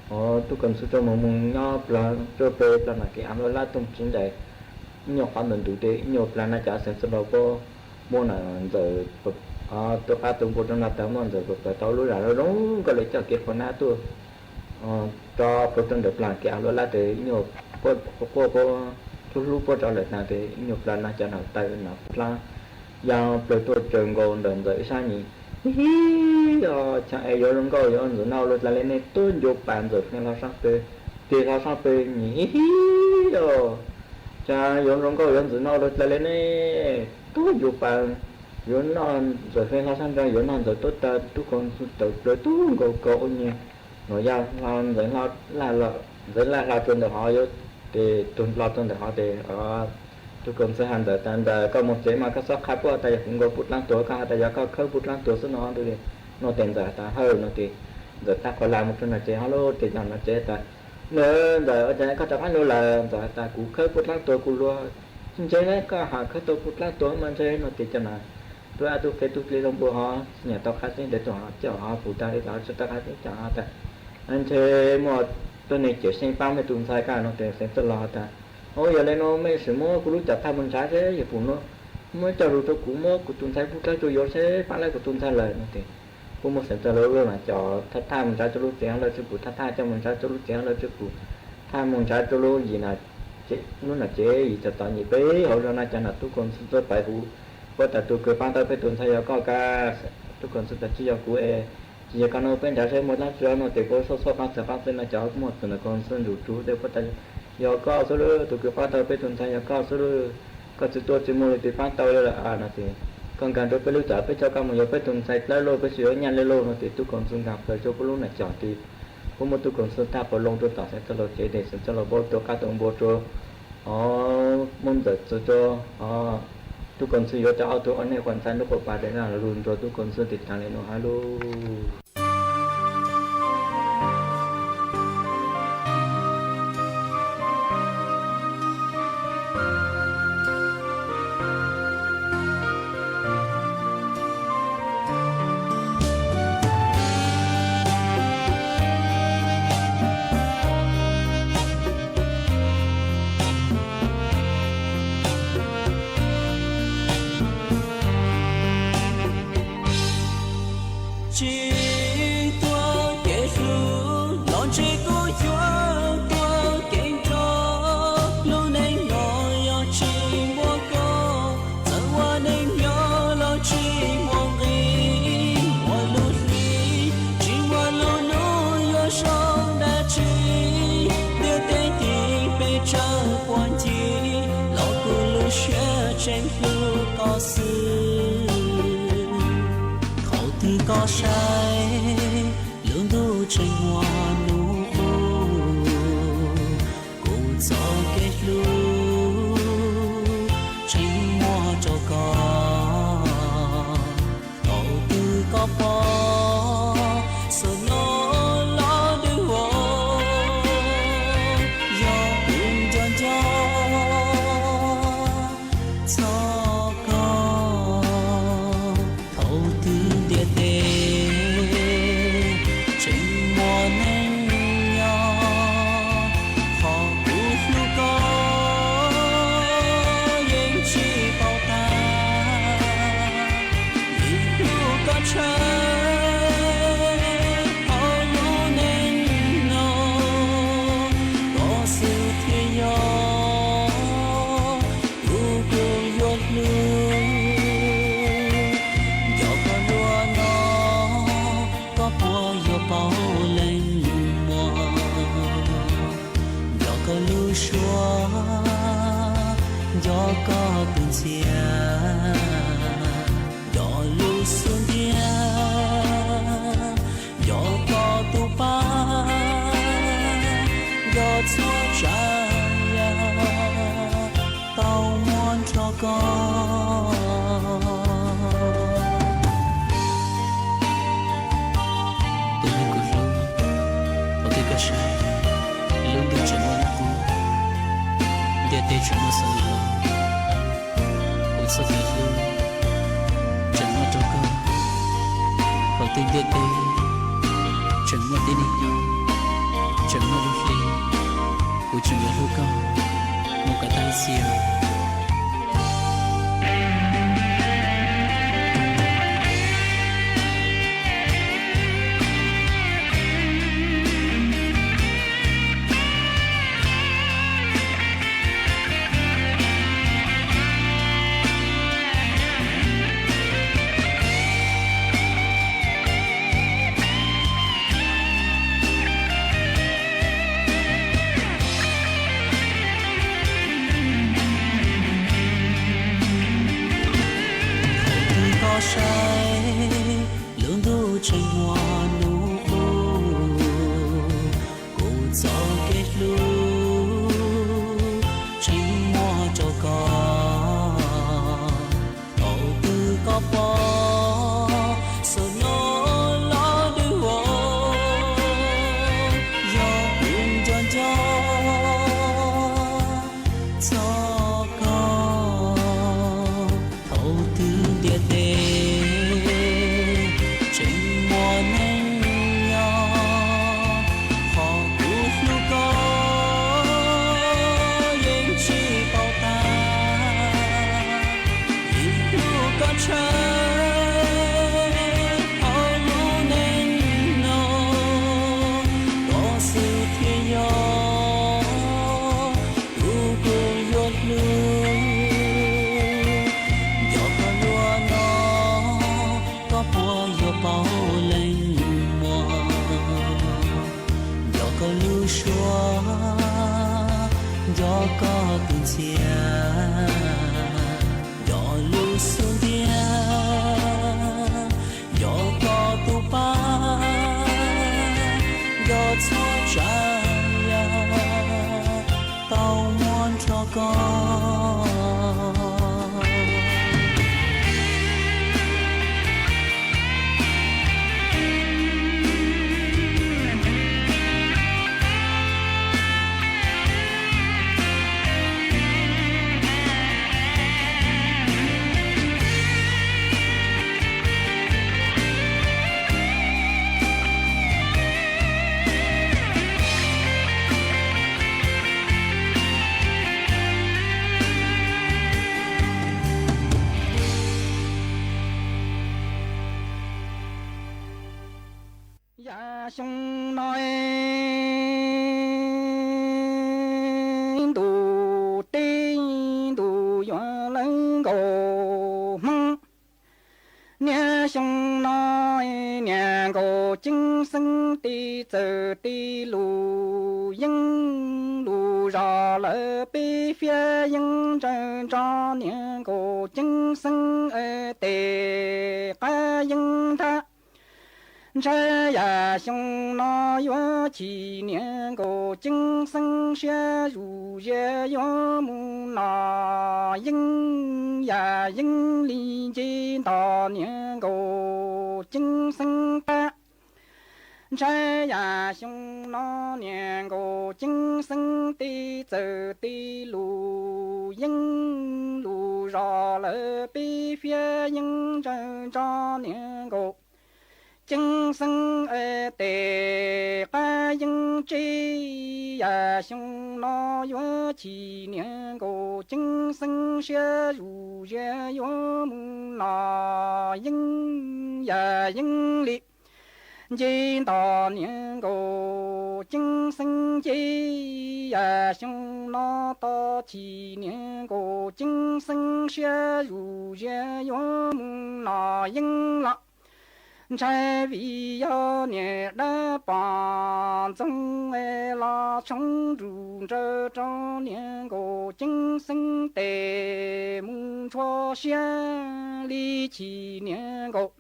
tôi còn sư cho một nhỏ là cho về là cái ăn là tôm chín đấy nhỏ khoản mình đủ thì nhỏ là nó trả sản xuất đâu có mua là giờ tôi phát tung trong là tao muốn rồi tao lúc là nó đúng có lấy cho kết quả na tôi cho tôi được làm cái alo là để nhiều cô lúc cô cho lại là để nhiều lần là cho nào tay nào là giao tôi trường gòn đờn rồi sao nhỉ chẳng ai vô luôn coi vô rồi nào là lên này tôi dục bàn rồi nên là sao thì là sao nhỉ cha vô luôn coi vô rồi nào là lên này tôi dục bàn vô non rồi phải lo sang ra vô non rồi tốt ta tu con tu rồi tu cổ nhỉ nói ra rồi là tuần được họ vô thì tuần lo tuần được họ thì tu con sẽ hành được但แต่ก็một chế mà các sắp khai qua tại cũng có bút lăng tuổi cả tại có khơi bút lăng tuổi số nó thì nó tiền giả ta hơn nó thì rồi ta còn làm một trong là chế hello thì làm là chế ta nữa rồi ở đây có chắc ăn luôn là rồi ta cũng khơi bút lăng tuổi cũng luôn chế đấy có hàng khơi bút lăng tuổi mà chế nó thì cho nào tôi ăn tôi lấy đồng bộ họ nhà tao khai sinh để cho họ phụ ta để họ cho ta khai sinh cho họ ta anh chơi một tôi này chỉ sinh bao nhiêu tuần sai cả nó thì sẽ tự lo ta giờ này nó mấy sự mua cũng lúc chặt thay mình trái thế giờ phụ nó mới cho rồi tôi cũng mua của tuần sai phụ trái tôi vô sẽ phát lại của tuần sai lời nó thì cũng một sẽ tự lo luôn mà cho thay mình trái cho lúc chén lời cho phụ thay cho mình trái cho lúc chén lời cho phụ thay mình trái cho lúc gì là chế nó là chế gì cho tao nhị bé họ ra na cho là tôi còn tôi phải phụเพราะแต่ตัวเกิดปั้นตัวเป็นตัวไทยก็ทุกคนสุดที่จะกูที่จะการเอาเป็นจะใช้หมดแล้วจะเอาแต่ก็สอบปั้นจะปั้นเป็นนะจะเอาหมดตัวนักคนส่วนดูดูเดี๋ยวเพราะแต่ยาก็สุดเลยตัวเกิดปั้นตัวเป็นตัวไทยก็สุดเลยก็จะตัวจมูกตัวปั้นตัวเลยนะทีการตัวเป็นลูกจ๋าเป็นเจ้าการมันยาเป็นตัวไทยแล้วโลเป็นเสือยันเลยโลนะทีทุกคนส่วนกับเจ้าเป็นลูกนะจอดทีพวกมันทุกคนส่วนถ้าพอลงตัวต่อเสร็จจะเราเจเด็กจะเราโบตัวการตัวโบตัวมันจะทุกคนซื้อจะเอาตัวอันนี้คนใช้ลูกปลาได้นะรุนตัวทุกคนซื้อติดทางเลยเนาะฮัลโหล ม tranh lưu có xưa khẩu tư có sai lương đu tranh hoa nụ cùng gió kết lưu tranh hoa cho con khẩu tư có bỏ sợ nó lo đưa hồ do buồn cho con thấu tư địa tê trình mùa nên nhỏ họ bút lưu có yên chi bao ta nhìn lưu có trời họ lưu nên nó có sự thiên nhỏ lưu cùng yốt lưu gió có lúa nó có bùa gió bao lên mùa gió có lưu xóa gió có từng chia gió lưu xuống dia gió có tu pa gió chúa cha tao muốn cho con tôi hay cột lưng và cái cơ sai lưng tôi chẳng muốn cũ để để chẳng muốn sợ lo cũng sợ gì lưng chẳng muốn cho con và tình để để chẳng muốn đi đi nhau chẳng muốn lúc đi cũng chẳng muốn lúc con một cái tay xiêu có sai lương đu tranh hoa nụ cùng gió kết lưu tranh hoa cho con đầu tư có bỏ sợ nó lo đưa hồ do buồn cho con thấu tư địa tê trình mùa nên nhỏ họ bút lưu có yên chi bao ta nhìn lưu có trời họ lưu nên nó có sự thiên nhỏ lưu cùng yốt lưu gió có lúa nó có bùa gió bao lên mùa gió có lưu xóa gió có từng chia gió lưu xuống dia gió có tu pa gió chúa cha tao muốn cho con dạ xong nói đủ tê đủ gió lớn gồ măng nghe xong nói nhà gồ chứng sinh tì giờ tì lù dân lù 路绕了北phía yên trần cho niên cổ chứng sinh tề ca yên ta trái ya xiong nó yo chỉ niên cổ chứng sinh xe rủ ye yo mu na yên ya yên li ji ta niên cổ chứng sinh ta trái ya xiong nó niên cổ chứng sinh ti giờ ti lu yên lu ra lỡ bi phía yên trần cho niên cổ chứng sinh tề ca yên chi ya xiong nó yo chỉ niên cổ chứng sinh xe rủ ye yo mu na yên ya yên li ji ta niên cổ chứng sinh chi ya xiong nó ta chỉ niên cổ chứng sinh xe rủ ye yo mu na yên la trái vì yo niệm đã bằng trong la trong rủ trở cho niệm cổ chứng sinh tề mu cho xe li chỉ niệm cổ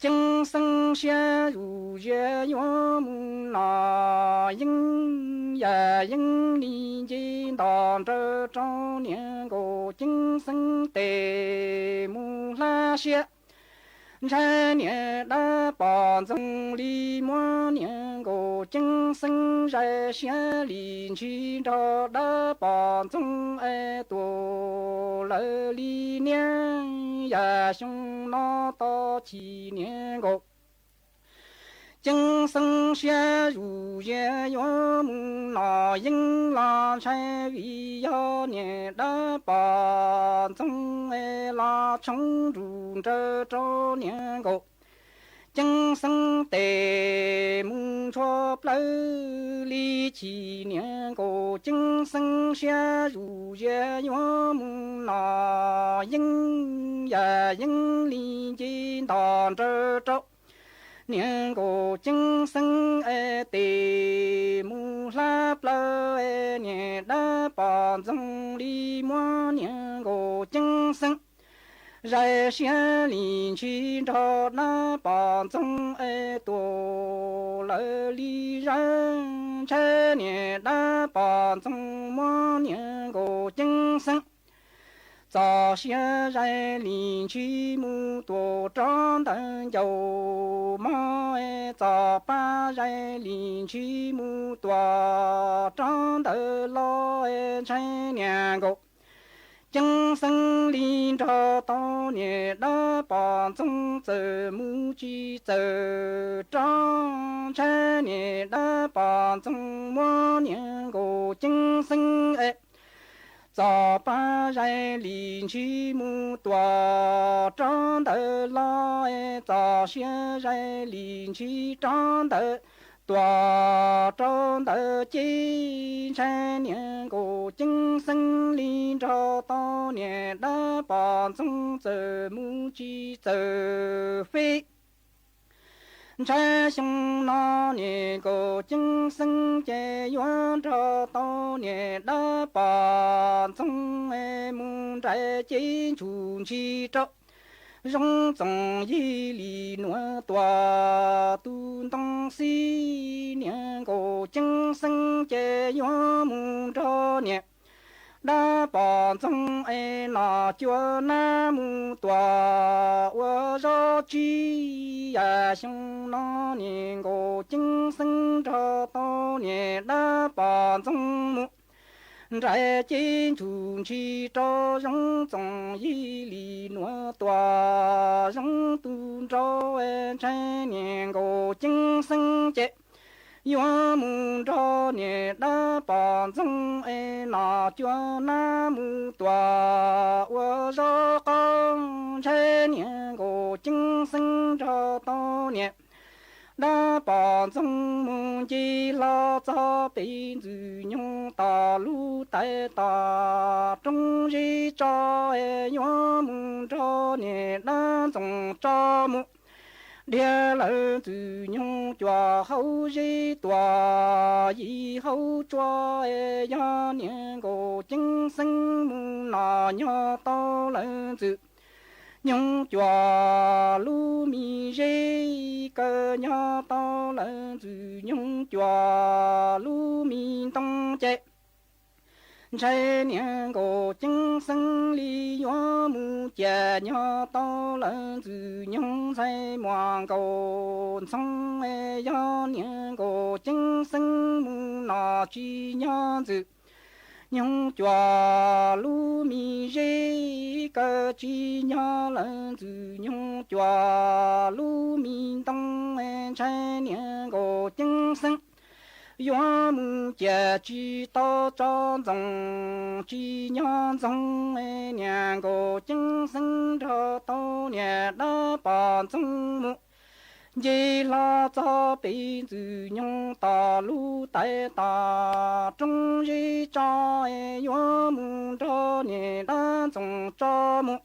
chứng sinh xe rủ ye yo mu na yên ya yên li ji đòn trở cho niệm cổ chứng sinh tề mu la xe trái niệm đã bằng trong li mua niệm cổ chứng sinh ra xe liền chi đó đã bằng trong tổ lỡ li niệm ya xiong nó to chỉ niệm cổ chứng sinh xe rủ ye yo mu na yên la trái vì yo niệm đã bằng trong la trong rủ trở cho niệm cổ chứng sinh tề mu cho plơ li chỉ niệm cổ chứng sinh xe rủ ye yo mu na yên ya yên li ji đòn trở cho niên cổ chứng sinh tề mu la plơ niên đã bằng trong đi mua niên cổ chứng sinh ra xe liền chi cho đã bằng trong tổ lỡ li ra trái niên đã bằng trong mua niên cổ chứng sinh早些在林区木多长等有毛早把在林区木多长的老成年个精神领着当年的帮中走木去走长成年的帮中我年个精神早把人领去木多长的老早些人领去长的多长的精神年个精神领着当年的帮中走木去走飞trái sông na niệm cổ chứng sinh chế yuan cho tao niệm đã bàn trong môn trái chín chủ chi cho rong trong y lý nuôi tòa tu tăng si niệm cổ chứng sinh chế yuan môn cho niệm đã bàn trong na chúa nam mô tòa wa ra chi ya xiong na niệm cổ chứng sinh cho tao niệm đã bàn trong mô trái chín chủ chi cho rong trong y lý nuôi tòa rong tu cho trái niệm cổ chứng sinh chế yo mu cho niệm đã bằng trong na cho nam mô tòa wa ra con trái niệm cổ chứng sinh cho tao niệm đã bằng trong môn chi la cho bên dự nhung ta lu tại ta trong gì cho yo mu cho niệm đã trong cho mu địa lỡ từ nhung chùa hậu dây tòa y hậu chùa e ya niên cổ chính sinh mù nà nhớ tao lỡ từ nhung chùa lu mi dây cơ nhớ tao lỡ từ nhung chùa lu mi tông chế trái niên cổ chính sinh lý hóa mu chè nhớ tao lỡ từ nhung say mòn cổ sông e ya niên cổ chính sinh mu nà chi nhớ từ nhung chùa lu mi dây cơ chi nhớ lỡ từ nhung chùa lu mi tông e trái niên cổ chính sinh yuan mu jie chi dao zhang zhong chi nian zhong e nian go jing shen zhe dao nian da ba zhong mu ye la za bei zi nyong da lu dai da zhong yi zha e yuan mu zhe nian da zhong zha mu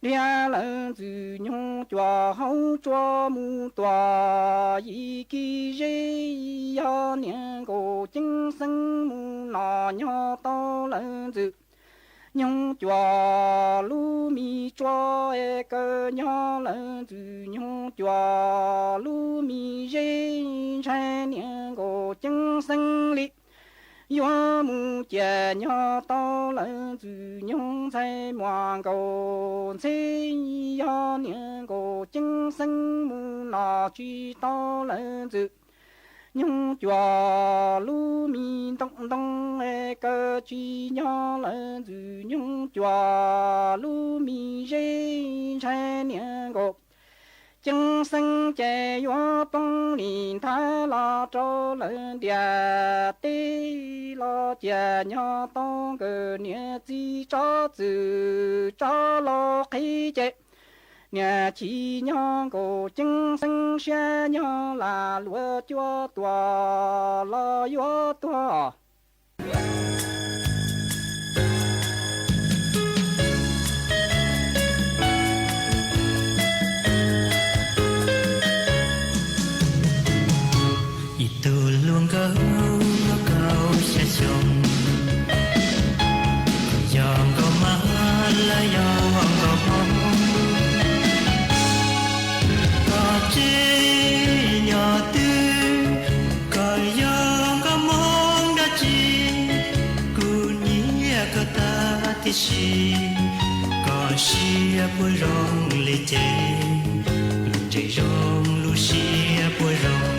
liên lẫn từ nhung chùa hậu chùa mu tòa y kỳ dây ya niên cổ chính sinh mu nà nhớ tao lẫn từ nhung chùa lu mi chùa e cơ nhớ lẫn từ nhung chùa lu mi dây trái niên cổ chính sinh lý yuan mu jie nhớ tao lẫn từ nhung say mòn cầu xây ya niên cổ chính sinh mu nà chi tao lẫn từ nhung chùa lu mi tông tông e cơ chi nhớ lẫn từ nhung chùa lu mi dây trái niên cổ chính sinh chế yuan bông lin thái la châu lẫn địa tê la chế nhớ tông cơ nhẹ chi cho từ cho lo khí chế nhẹ chi nhớ cổ chính sinh xe nhớ là lúa chúa tòa la yuan tòa câu câu sẽ chồng dòng câu má là dòng câu mong có chi nhỏ tư có dòng câu mong đã chi cú nhia có ta thì chi có chi bôi rong lê chê lùn chạy rong lù chi bôi rong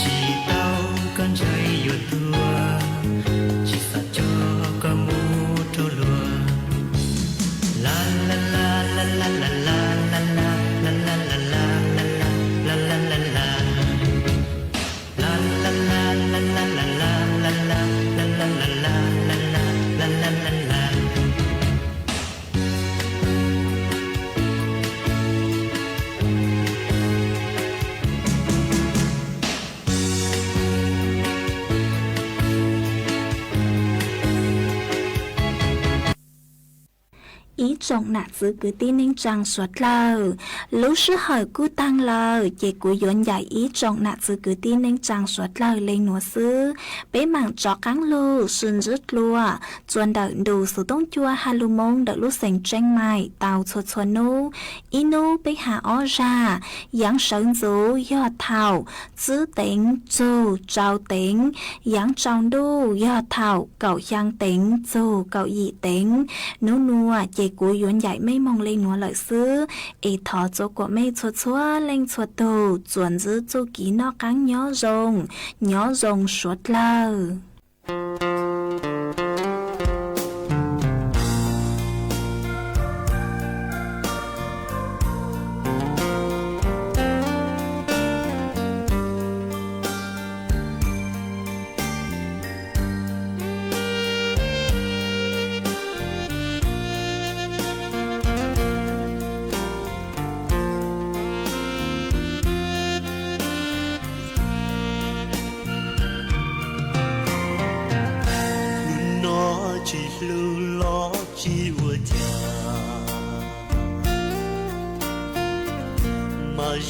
chỉ tao con trai yêu tua chỉ sa cho cả trọng nạ giữ cứ tin nên chẳng suốt lờ lúc sư hỏi cú tăng lờ chế cú yốn giải ý trọng nạ giữ cứ tin nên chẳng suốt lờ lên nụ sư bế mạng chó cắn lù xuân rứt lùa chuan đợi đủ sự tông chua hà lù mông đợi lúc sành tranh mài tàu chuột chuột nô inu bế hạ ó ra giáng sơn dũ do thảo giữ tính dù trao tính giáng trong đu do thảo cậu giang tính dù cậu dị tính nô nùa chế cú yốn giải mây mong lên nùa lợi sư ê thọ chỗ của mây chuột chua lên chuột tù chuồn giữ chú ký nó cắn nhỏ rồng suốt lờ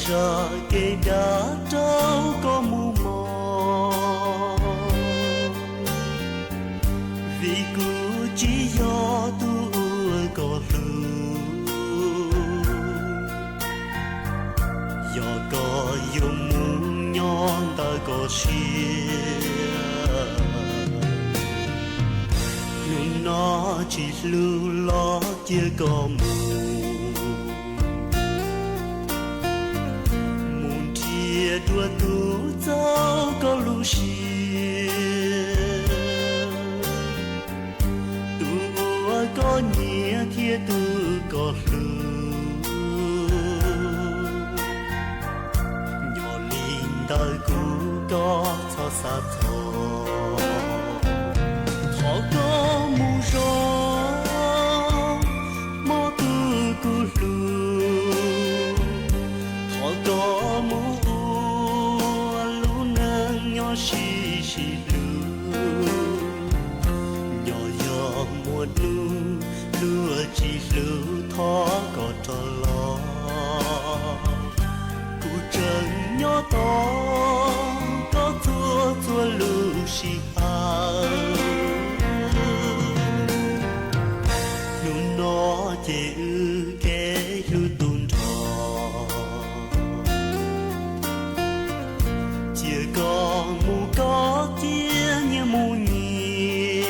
ra cây đá trâu có mù mờ vì cứ chỉ do tôi có lưu do có dùng muốn nhon ta có chia nhưng nó chỉ lưu lo chưa có mù đua tu dấu có lu xia tu có nhẹ thiê tu có lu nhỏ linh đời cũng có cho xa thọ thọ có mù gió mò tu cu lu thọ có mù xì xì lu nhỏ nhỏ mùa lu lúa chỉ lu thó có trò lo cụ trần nhỏ to có thua thua lu xì hà lu nó chỉ cái lu tuôn trò chia con có chia như mù nhẹ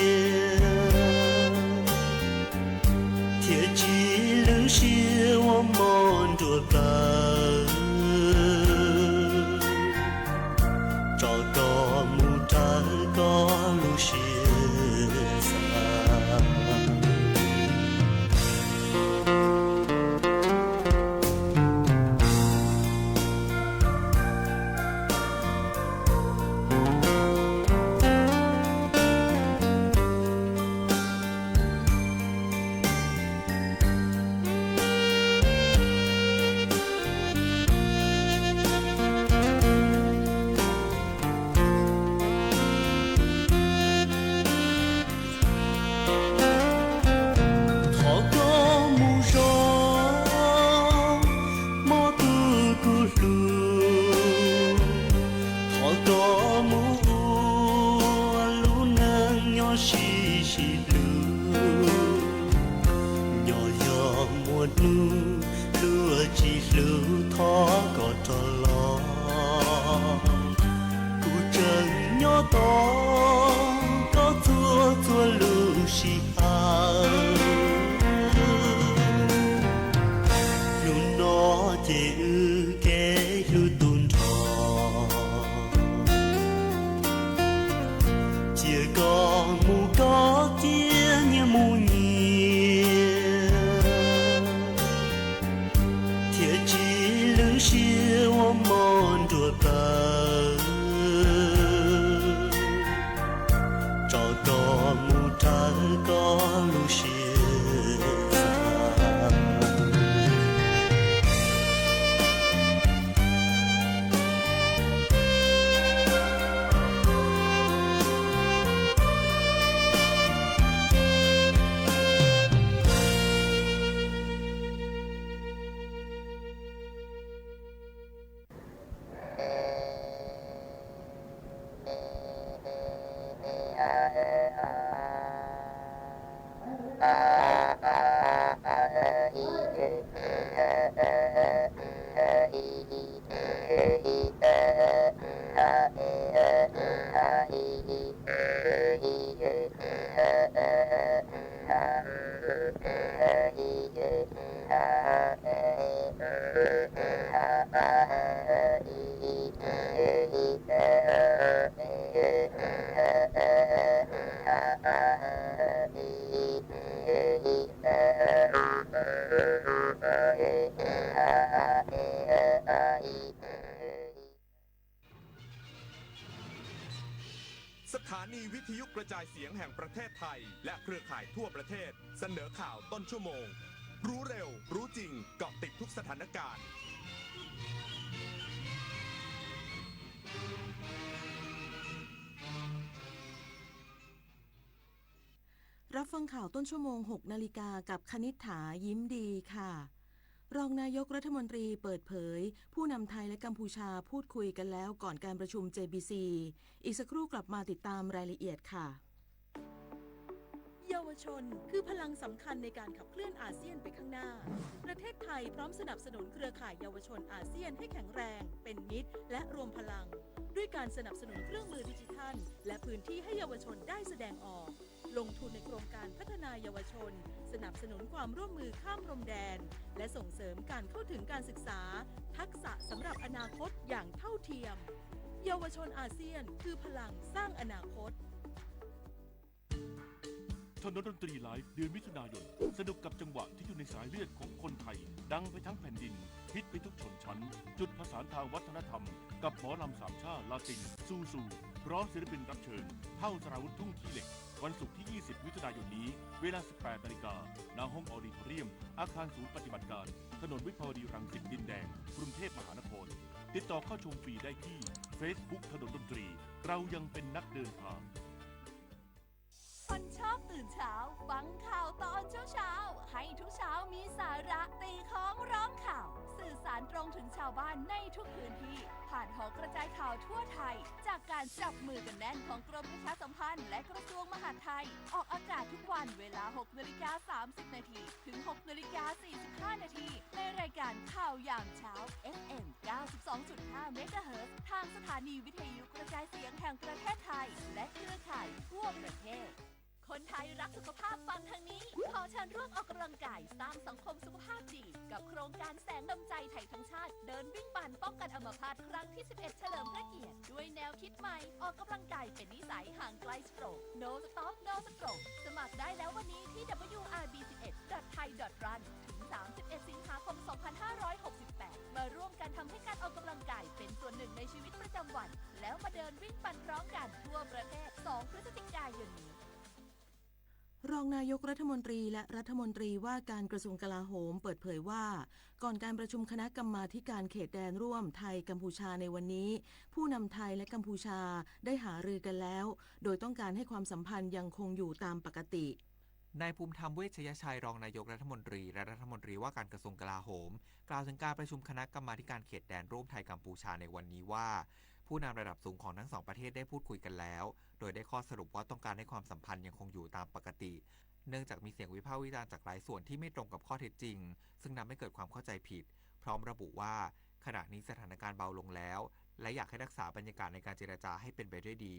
thiệt chỉ lưu xia我们着白cho có mù trái có lưu xia สถานีวิทยุกระจายเสียงแห่งประเทศไทยและเครือข่ายทั่วประเทศเสนอข่าวต้นชั่วโมงรู้เร็วรู้จริงเกาะติดทุกสถานการณ์รับฟังข่าวต้นชั่วโมง 6 นาฬิกากับคณิษฐายิ้มดีค่ะรองนายกรัฐมนตรีเปิดเผยผู้นำไทยและกัมพูชาพูดคุยกันแล้วก่อนการประชุม JBC อีกสักครู่กลับมาติดตามรายละเอียดค่ะเยาวชนคือพลังสำคัญในการขับเคลื่อนอาเซียนไปข้างหน้าประเทศไทยพร้อมสนับสนุนเครือข่ายเยาวชนอาเซียนให้แข็งแรงเป็นมิตรและรวมพลังด้วยการสนับสนุนเครื่องมือดิจิทัลและพื้นที่ให้เยาวชนได้แสดงออกลงทุนในโครงการพัฒนาเยาวชนสนับสนุนความร่วมมือข้ามพรมแดนและส่งเสริมการเข้าถึงการศึกษาทักษะสำหรับอนาคตอย่างเท่าเทียมเยาวชนอาเซียนคือพลังสร้างอนาคตถนนดนตรีไลฟ์เดือนมิถุนายนสนุกกับจังหวะที่อยู่ในสายเลือดของคนไทยดังไปทั้งแผ่นดินฮิตไปทุกชนชั้นจุดผสานทางวัฒนธรรมกับหมอลำสามชาติลาตินซูพร้อมศิลปินรับเชิญเท่าสราวุธทุ่งขี้เหล็กวันศุกร์ที่ 20 มิถุนายนนี้เวลา 18 นาฬิกาณห้องออดิทอเรียมอาคารศูนย์ปฏิบัติการถนนวิภาวดีรังสิตดินแดงกรุงเทพมหานครติดต่อเข้าชมฟรีได้ที่ Facebook ถนนดนตรีเรายังเป็นนักเดินทางคนชอบตื่นเช้าฟังข่าวตอนเช้าให้ทุกเช้ามีสาระตีของร้องข่าวสื่อสารตรงถึงชาวบ้านในทุกพื้นที่ผ่านหอกระจายข่าวทั่วไทยจากการจับมือกันแน่นของกรมประชาสัมพันธ์และกระทรวงมหาดไทยออกอากาศทุกวันเวลา 6:30 น.ถึง 6:45 น.ในรายการข่าวยามเช้า FM 92.5 เมกะเฮิรตซ์ทางสถานีวิทยุกระจายเสียงแห่งประเทศไทยและเครือข่ายทั่วประเทศคนไทยรักสุขภาพฟังทางนี้ขอเชิญร่วมออกกำลังกายสร้างสังคมสุขภาพดีกับโครงการแสงดำใจไทยทั้งชาติเดินวิ่งปั่นป้องกันอัมพาตครั้งที่ 11 เฉลิมพระเกียรติด้วยแนวคิดใหม่ออกกำลังกายเป็นนิสัยห่างไกลสโตรก No Stop No Stroke สมัครได้แล้ววันนี้ที่ wrb11.thai.run ถึง 31 สิงหาคม 2568 มาร่วมกันทำให้การออกกำลังกายเป็นส่วนหนึ่งในชีวิตประจำวันแล้วมาเดินวิ่งปั่นพร้อมกันทั่วประเทศ 2 พฤศจิกายนนี้รองนายกรัฐมนตรีและรัฐมนตรีว่าการกระทรวงกลาโหมเปิดเผยว่าก่อนการประชุมคณะกรรมาธิการเขตแดนร่วมไทยกัมพูชาในวันนี้ผู้นำไทยและกัมพูชาได้หารือกันแล้วโดยต้องการให้ความสัมพันธ์ยังคงอยู่ตามปกตินายภูมิธรรมเวชยชัยรองนายกรัฐมนตรีและรัฐมนตรีว่าการกระทรวงกลาโหมกล่าวถึงการประชุมคณะกรรมาธิการเขตแดนร่วมไทยกัมพูชาในวันนี้ว่าผู้นำระดับสูงของทั้งสองประเทศได้พูดคุยกันแล้วโดยได้ข้อสรุปว่าต้องการให้ความสัมพันธ์ยังคงอยู่ตามปกติเนื่องจากมีเสียงวิพากษ์วิจารณ์จากหลายส่วนที่ไม่ตรงกับข้อเท็จจริงซึ่งนำให้เกิดความเข้าใจผิดพร้อมระบุว่าขณะนี้สถานการณ์เบาลงแล้วและอยากให้รักษาบรรยากาศในการเจรจาให้เป็นไปด้วยดี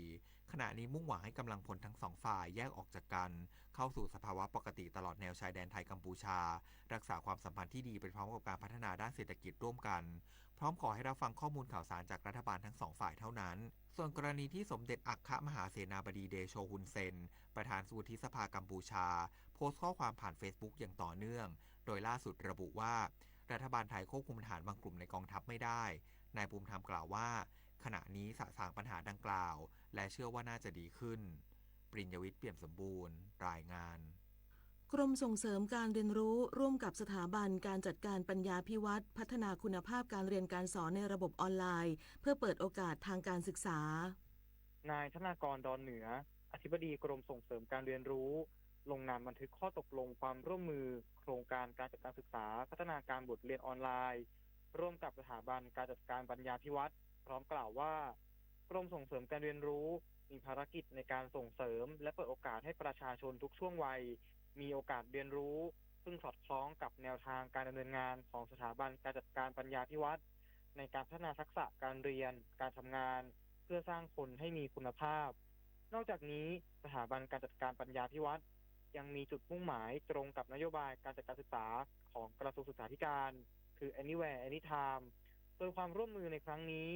ขณะนี้มุ่งหวังให้กำลังพลทั้งสองฝ่ายแยกออกจากกันเข้าสู่สภาวะปกติตลอดแนวชายแดนไทยกัมพูชารักษาความสัมพันธ์ที่ดีไปพร้อมกับการพัฒนาด้านเศรษฐกิจร่วมกันพร้อมขอให้รับฟังข้อมูลข่าวสารจากรัฐบาลทั้งสองฝ่ายเท่านั้นส่วนกรณีที่สมเด็จอัครมหาเสนาบดีเดโชฮุนเซนประธานวุฒิสภากัมพูชาโพสต์ข้อความผ่าน Facebook อย่างต่อเนื่องโดยล่าสุดระบุว่ารัฐบาลไทยควบคุมทหารบางกลุ่มในกองทัพไม่ได้นายภูมิธรรมกล่าวว่าขณะนี้สะสางปัญหาดังกล่าวและเชื่อว่าน่าจะดีขึ้นปริญญวิทย์เปี่ยมสมบูรณ์รายงานกรมส่งเสริมการเรียนรู้ร่วมกับสถาบันการจัดการปัญญาภิวัตรพัฒนาคุณภาพการเรียนการสอนในระบบออนไลน์เพื่อเปิดโอกาสทางการศึกษานายธนากรดอนเหนืออธิบดีกรมส่งเสริมการเรียนรู้ลงนามบันทึกข้อตกลงความร่วมมือโครงการการจัดการศึกษาพัฒนาการบทเรียนออนไลน์ร่วมกับสถาบันการจัดการปัญญาภิวัตรพร้อมกล่าวว่ากรมส่งเสริมการเรียนรู้มีภารกิจในการส่งเสริมและเปิดโอกาสให้ประชาชนทุกช่วงวัยมีโอกาสเรียนรู้ซึ่งสอดคล้องกับแนวทางการดำเนินงานของสถาบันการจัดการปัญญาภิวัตรในการพัฒนาทักษะการเรียนการทำงานเพื่อสร้างคนให้มีคุณภาพนอกจากนี้สถาบันการจัดการปัญญาภิวัตรยังมีจุดมุ่งหมายตรงกับนโยบายการจัดการศึกษาของกระทรวงศึกษาธิการคือ Anywhere Anytime โดยความร่วมมือในครั้งนี้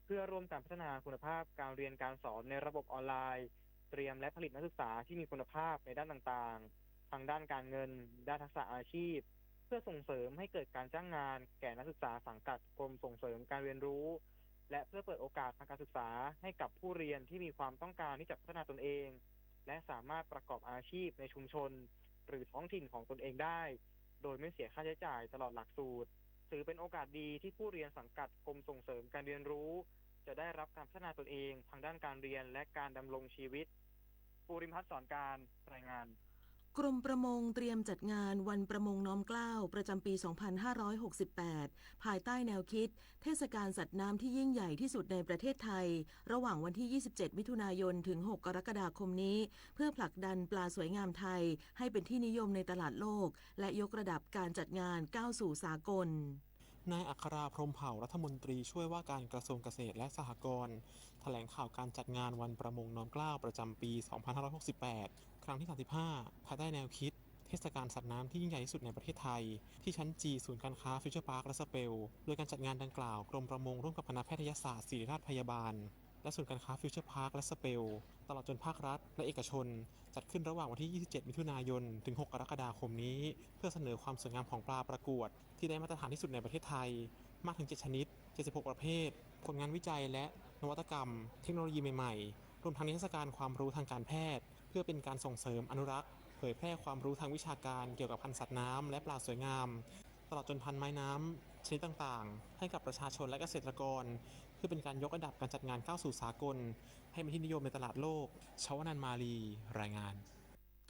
เพื่อร่วมการพัฒนาคุณภาพการเรียนการสอนในระบบออนไลน์เตรียมและผลิตนักศึกษาที่มีคุณภาพในด้านต่างๆทางด้านการเงินด้านทักษะอาชีพเพื่อส่งเสริมให้เกิดการจ้างงานแก่นักศึกษาสังกัดกรมส่งเสริมการเรียนรู้ และเพื่อเปิดโอกาสทางการศึกษาให้กับผู้เรียนที่มีความต้องการที่จะพัฒนาตนเอง และสามารถประกอบอาชีพในชุมชนหรือท้องถิ่นของตนเองได้โดยไม่เสียค่าใช้จ่ายตลอดหลักสูตรถือเป็นโอกาสดีที่ผู้เรียนสังกัดกรมส่งเสริมการเรียนรู้จะได้รับการพัฒนาตนเองทางด้านการเรียนและการดำรงชีวิตภูริพัฒน์สอนการรายงานกรมประมงเตรียมจัดงานวันประมงน้อมเกล้าประจำปี 2568 ภายใต้แนวคิดเทศกาลสัตว์น้ำที่ยิ่งใหญ่ที่สุดในประเทศไทยระหว่างวันที่ 27 มิถุนายน ถึง 6 กรกฎาคมนี้เพื่อผลักดันปลาสวยงามไทยให้เป็นที่นิยมในตลาดโลกและยกระดับการจัดงานก้าวสู่สากล นายอัคราพรหมเผ่ารัฐมนตรีช่วยว่าการกระทรวงเกษตรและสหกรณ์แถลงข่าวการจัดงานวันประมงน้อมเกล้าประจำปี 2568 ครั้งที่ 35 ภายใต้แนวคิดเทศกาลสัตว์น้ำที่ยิ่งใหญ่ที่สุดในประเทศไทยที่ชั้น G ศูนย์การค้าฟิวเจอร์พาร์คและสเปลโดยการจัดงานดังกล่าวกรมประมงร่วมกับคณะแพทยศาสตร์ศิริราชพยาบาลและศูนย์การค้าฟิวเจอร์พาร์คและสเปลตลอดจนภาครัฐและเอกชนจัดขึ้นระหว่างวันที่ 27 มิถุนายน ถึง 6 กรกฎาคมนี้เพื่อเสนอความสวยงามของปลาประกวดที่ได้มาตรฐานที่สุดในประเทศไทยมากถึง 7 ชนิด 76 ประเภทผลงานวิจัยและนวัตกรรมเทคโนโลยีใหม่ๆรวมทั้งนิทรรศการความรู้ทางการแพทย์เพื่อเป็นการส่งเสริมอนุรักษ์เผยแพร่ความรู้ทางวิชาการเกี่ยวกับพันธุ์สัตว์น้ำและปลาสวยงามตลอดจนพันธุ์ไม้น้ำชนิดต่างๆให้กับประชาชนและเกษตรกรเพื่อเป็นการยกระดับการจัดงานก้าวสู่สากลให้เป็นที่นิยมในตลาดโลกชวนันท์มาลีรายงาน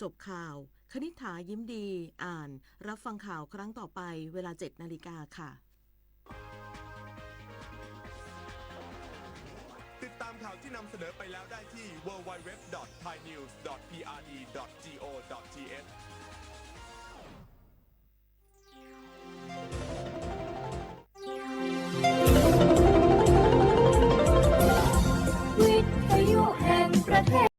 จบข่าวคณิษฐายิ้มดีอ่านรับฟังข่าวครั้งต่อไปเวลา 7 นาฬิกาค่ะติดตามข่าวที่นำเสนอไปแล้วได้ที่ www.thainews.prd.go.th